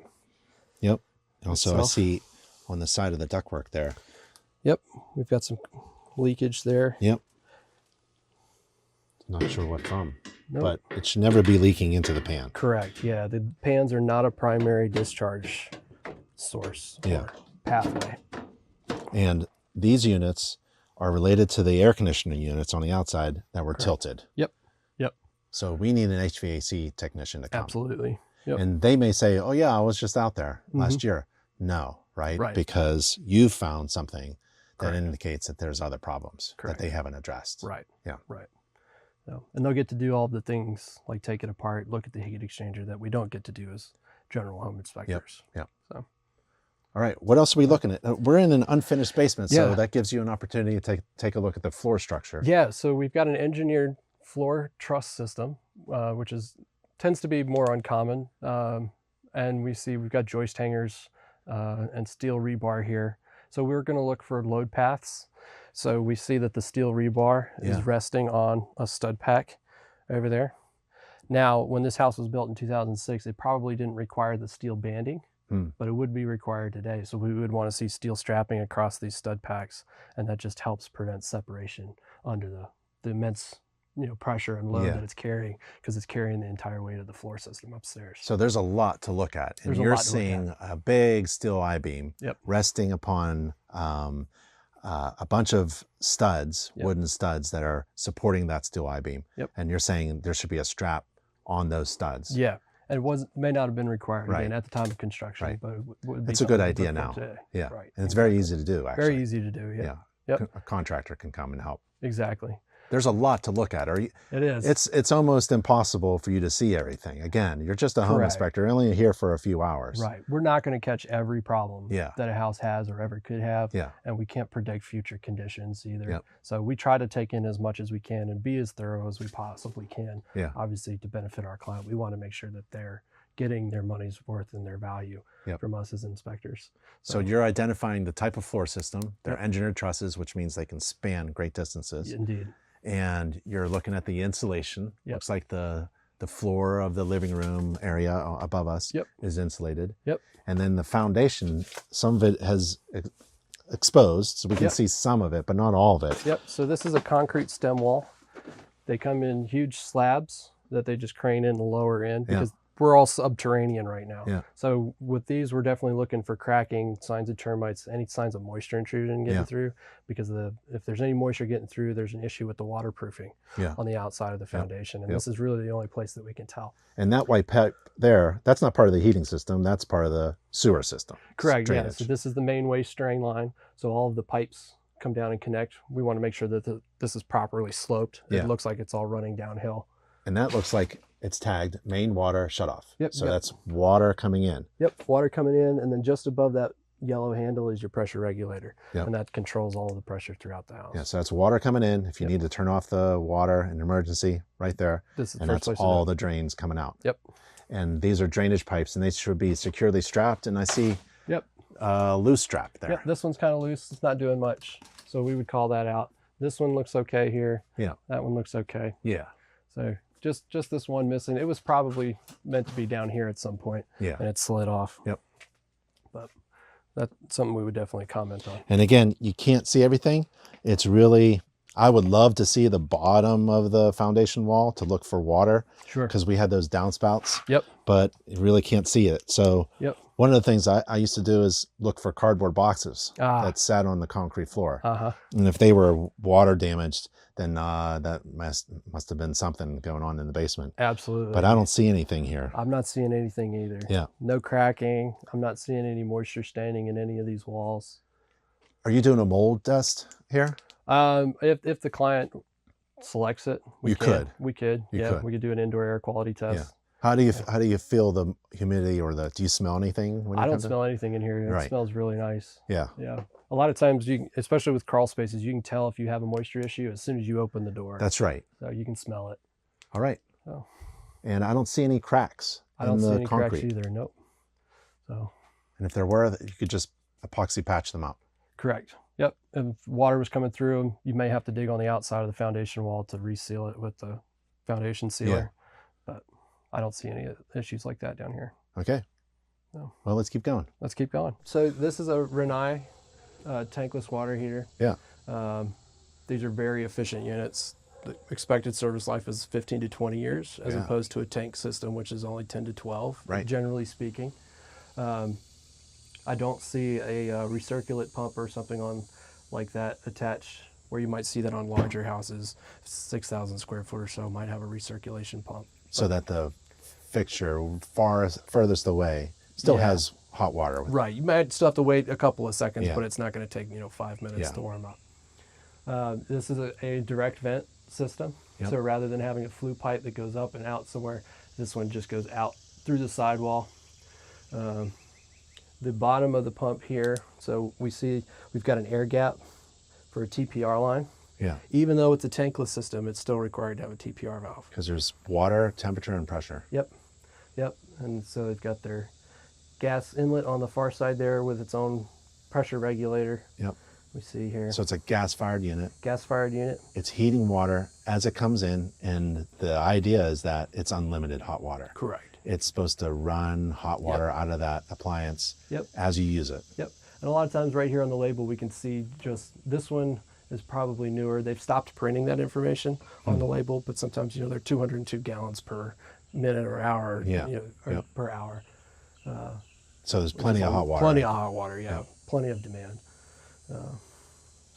Yep. Also, I see on the side of the ductwork there. Yep. We've got some leakage there. Yep. Not sure what from, Nope. but it should never be leaking into the pan. Correct. Yeah. The pans are not a primary discharge source or pathway. And these units are related to the air conditioning units on the outside that were tilted. Yep. Yep. So we need an HVAC technician to come. Absolutely. Yep. And they may say, oh yeah, I was just out there last year. No, right? Because you found something that indicates that there's other problems that they haven't addressed. Right. Yeah. Right. So, and they'll get to do all the things like take it apart, look at the heat exchanger that we don't get to do as general home inspectors. Yep. So. All right. What else are we looking at? We're in an unfinished basement, so that gives you an opportunity to take a look at the floor structure. Yeah. So we've got an engineered floor truss system, which tends to be more uncommon. And we've got joist hangers and steel rebar here. So we're going to look for load paths. So we see that the steel rebar is resting on a stud pack over there. Now, when this house was built in 2006, it probably didn't require the steel banding, but it would be required today. So we would want to see steel strapping across these stud packs, and that just helps prevent separation under the immense pressure and load that it's carrying, because it's carrying the entire weight of the floor system upstairs. So there's a lot to look at. And you're seeing a big steel I-beam resting upon a bunch of studs, wooden studs that are supporting that steel I-beam. And you're saying there should be a strap on those studs. Yeah. And may not have been required Right. again at the time of construction, Right. but it would be It's a good something to idea look now. for today. Yeah. Right. And it's very easy to do, actually. Very easy to do. Yeah. Yeah. Yep. A contractor can come and help. Exactly. There's a lot to look at. It is. It's almost impossible for you to see everything. Again, you're just a home Correct. inspector. You're only here for a few hours. Right. We're not going to catch every problem Yeah. that a house has or ever could have. Yeah. And we can't predict future conditions either. Yep. So we try to take in as much as we can and be as thorough as we possibly can. Yeah. Obviously, to benefit our client, we want to make sure that they're getting their money's worth and their value Yep. from us as inspectors. So you're identifying the type of floor system. They're Yep. engineered trusses, which means they can span great distances. Indeed. And you're looking at the insulation. Yep. Looks like the floor of the living room area above us Yep. is insulated. Yep. And then the foundation, some of it has exposed, so we can Yep. see some of it, but not all of it. Yep. So this is a concrete stem wall. They come in huge slabs that they just crane in the lower end Yeah. because we're all subterranean right now. Yeah. So with these, we're definitely looking for cracking, signs of termites, any signs of moisture intrusion getting Yeah. through, because if there's any moisture getting through, there's an issue with the waterproofing Yeah. on the outside of the foundation. And Yep. this is really the only place that we can tell. And that white pipe there, that's not part of the heating system. That's part of the sewer system. Correct. Yeah. Drainage. So this is the main waste drain line. So all of the pipes come down and connect. We want to make sure that this is properly sloped. Yeah. It looks like it's all running downhill. And that looks like it's tagged main water shutoff. Yep, So yep. that's water coming in. Yep, water coming in, and then just above that yellow handle is your pressure regulator, Yep. and that controls all of the pressure throughout the house. Yeah, so that's water coming in. If you Yep. need to turn off the water in an emergency, right there. This is the And first that's place to all do it. the drains coming out. Yep. And these are drainage pipes, and they should be securely strapped. And I see Yep. a loose strap there. Yep. This one's kind of loose. It's not doing much, so we would call that out. This one looks okay here. Yeah. That one looks okay. Yeah. So just this one missing. It was probably meant to be down here at some point, Yeah. and it slid off. Yep. But that's something we would definitely comment on. And again, you can't see everything. It's really, I would love to see the bottom of the foundation wall to look for water, Sure. because we had those downspouts, Yep. but you really can't see it. So Yep. one of the things I used to do is look for cardboard boxes Ah. that sat on the concrete floor. Uh-huh. And if they were water damaged, then that must have been something going on in the basement. Absolutely. But I don't see anything here. I'm not seeing anything either. Yeah. No cracking. I'm not seeing any moisture standing in any of these walls. Are you doing a mold test here? If the client selects it, we You can. could. We could. You Yeah, could. we could do an indoor air quality test. Yeah. How do you feel the humidity, or do you smell anything when you I don't come to- smell anything in here. It Right. smells really nice. Yeah. Yeah. A lot of times, especially with crawl spaces, you can tell if you have a moisture issue as soon as you open the door. That's right. So you can smell it. All right. Oh. And I don't see any cracks I don't in see the any concrete. cracks either. Nope. So And if there were, you could just epoxy patch them up. correct. Yep. If water was coming through them, you may have to dig on the outside of the foundation wall to reseal it with the foundation sealer. But I don't see any issues like that down here. Okay. No. Well, let's keep going. Let's keep going. So this is a Renai tankless water heater. Yeah. These are very efficient units. The expected service life is 15 to 20 years, as Yeah. opposed to a tank system, which is only 10 to 12, Right. generally speaking. I don't see a recirculate pump or something on like that attached, where you might see that on larger houses. 6,000 square foot or so might have a recirculation pump. So that the fixture furthest away still Yeah. has hot water with it. Right, you might still have to wait a couple of seconds, Yeah. but it's not going to take 5 minutes Yeah. to warm up. This is a direct vent system, Yep. so rather than having a flue pipe that goes up and out somewhere, this one just goes out through the sidewall. The bottom of the pump here, so we've got an air gap for a TPR line. Yeah. Even though it's a tankless system, it's still required to have a TPR valve. Because there's water, temperature, and pressure. Yep. And so they've got their gas inlet on the far side there with its own pressure regulator. Yep. We see here, So it's a gas-fired unit. gas-fired unit. It's heating water as it comes in, and the idea is that it's unlimited hot water. Correct. It's supposed to run hot water out of that appliance Yep. as you use it. Yep. And a lot of times right here on the label, we can see just this one is probably newer. They've stopped printing that information on the label, but sometimes, they're 202 gallons per minute or hour, Yeah. or Yep. per hour. So there's plenty of hot water. Plenty of hot water, yeah. Yeah. Plenty of demand.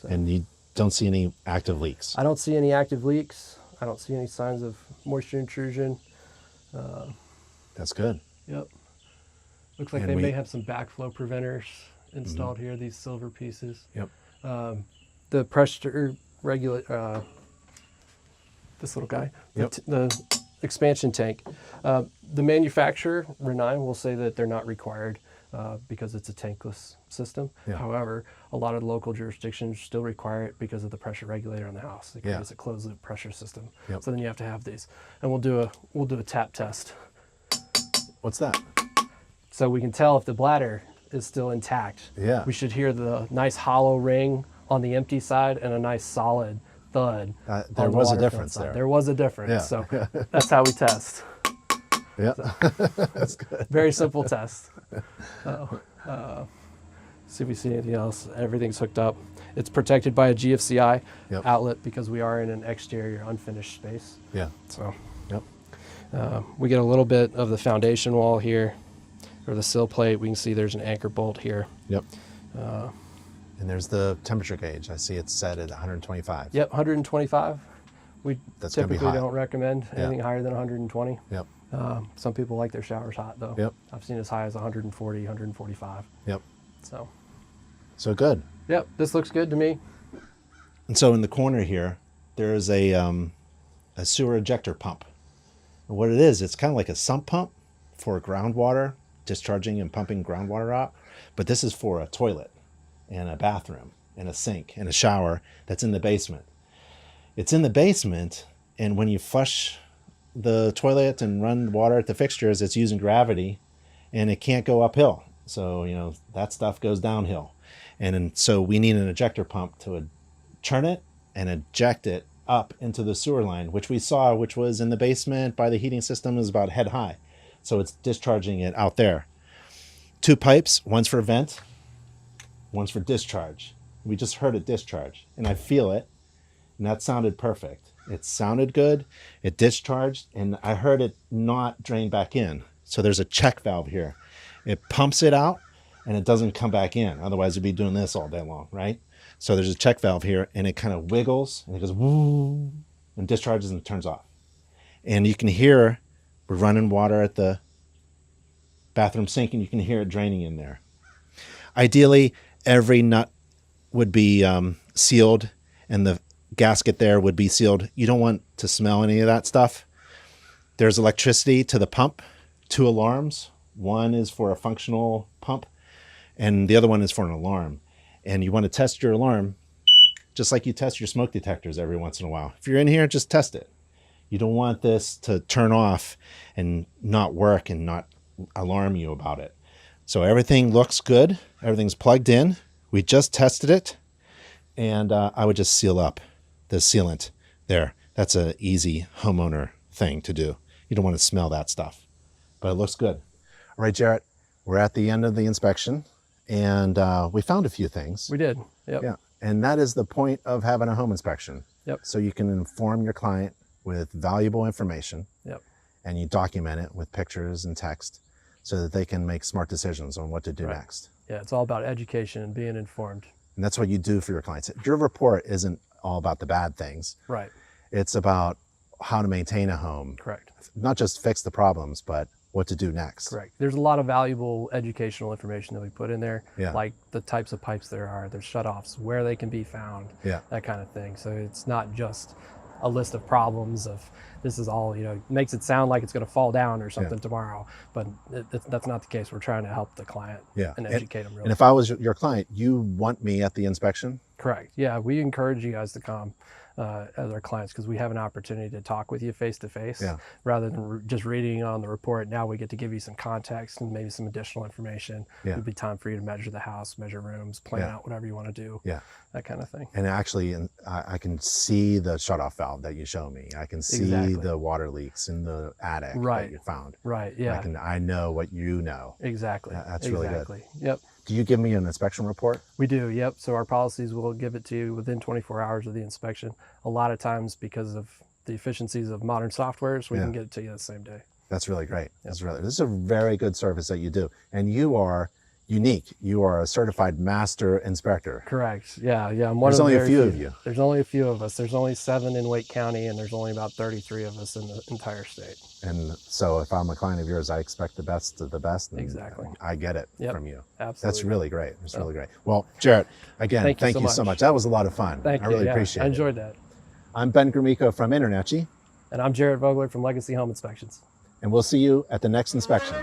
And you don't see any active leaks. I don't see any active leaks. I don't see any signs of moisture intrusion. That's good. Yep. Looks like And they we- may have some backflow preventers installed here, these silver pieces. Yep. The pressure regulator, this little guy, Yep. the expansion tank. The manufacturer, Renine, will say that they're not required because it's a tankless system. Yeah. However, a lot of local jurisdictions still require it because of the pressure regulator on the house. It Yeah. creates a closed loop pressure system. Yep. So then you have to have these. And we'll do a tap test. What's that? So we can tell if the bladder is still intact. Yeah. We should hear the nice hollow ring on the empty side and a nice solid thud. There on the was a water-filled difference side. there. There was a difference. Yeah. So that's how we test. Yeah. That's good. Very simple test. See if we see anything else. Everything's hooked up. It's protected by a GFCI Yep. outlet because we are in an exterior unfinished space. Yeah. So Yep. we get a little bit of the foundation wall here, or the sill plate. We can see there's an anchor bolt here. Yep. And there's the temperature gauge. I see it's set at 125. Yep, 125. We That's gonna be typically hot. don't recommend anything higher than 120. Yep. Some people like their showers hot though. Yep. I've seen as high as 140, 145. Yep. So, Good. yep, this looks good to me. And so in the corner here, there's a sewer ejector pump. And what it is, it's kind of like a sump pump for groundwater, discharging and pumping groundwater out. But this is for a toilet and a bathroom and a sink and a shower that's in the basement. It's in the basement, and when you flush the toilet and run water at the fixtures, it's using gravity, and it can't go uphill. So, that stuff goes downhill. So we need an ejector pump to turn it and eject it up into the sewer line, which we saw, which was in the basement by the heating system, is about head high. So it's discharging it out there. 2 pipes, one's for vent, one's for discharge. We just heard it discharge, and I feel it, and that sounded perfect. It sounded good, it discharged, and I heard it not drain back in. So there's a check valve here. It pumps it out, and it doesn't come back in. Otherwise, it'd be doing this all day long, right? So there's a check valve here, and it kind of wiggles, and it goes woo, and discharges and turns off. And you can hear we're running water at the bathroom sink, and you can hear it draining in there. Ideally, every nut would be sealed, and the gasket there would be sealed. You don't want to smell any of that stuff. There's electricity to the pump, 2 alarms. One is for a functional pump, and the other one is for an alarm. And you want to test your alarm just like you test your smoke detectors every once in a while. If you're in here, just test it. You don't want this to turn off and not work and not alarm you about it. So everything looks good. Everything's plugged in. We just tested it, and I would just seal up the sealant there. That's an easy homeowner thing to do. You don't want to smell that stuff, but it looks good. All right, Jarrett, we're at the end of the inspection, and we found a few things. We did. Yep. Yeah, and that is the point of having a home inspection. Yep. So you can inform your client with valuable information. Yep. And you document it with pictures and text so that they can make smart decisions on what to do next. Yeah, it's all about education and being informed. And that's what you do for your clients. Your report isn't all about the bad things. Right. It's about how to maintain a home. Correct. Not just fix the problems, but what to do next. Correct. There's a lot of valuable educational information that we put in there, Yeah. like the types of pipes there are, there's shutoffs, where they can be found, Yeah. that kind of thing. So it's not just a list of problems of this is all, makes it sound like it's going to fall down or something tomorrow, but that's not the case. We're trying to help the client and educate them really. And if I was your client, you want me at the inspection? Correct. Yeah, we encourage you guys to come as our clients because we have an opportunity to talk with you face to face rather than just reading on the report. Now we get to give you some context and maybe some additional information. Yeah. It'd be time for you to measure the house, measure rooms, plan out whatever you want to do. Yeah. That kind of thing. And actually, I can see the shutoff valve that you show me. I can see the water leaks in the attic that you found. Right. Yeah. I know what you know. Exactly. That's really good. Yep. Do you give me an inspection report? We do, yep. So our policies will give it to you within 24 hours of the inspection. A lot of times because of the efficiencies of modern softwares, we can get it to you the same day. That's really great. This is a very good service that you do. And you are unique. You are a certified master inspector. Correct. Yeah. I'm one There's of the only a very few of you. There's only a few of us. There's only 7 in Wake County, and there's only about 33 of us in the entire state. And so if I'm a client of yours, I expect the best of the best. And Exactly. I get it Yep. from you. Absolutely. That's really great. It's really great. Well, Jarrett, again, thank you so much. That was a lot of fun. Thank I you. really Yeah, appreciate I it. enjoyed that. I'm Ben Gromyko from InterNACHI, And I'm Jarrett Vogler from Legacy Home Inspections. and we'll see you at the next inspection.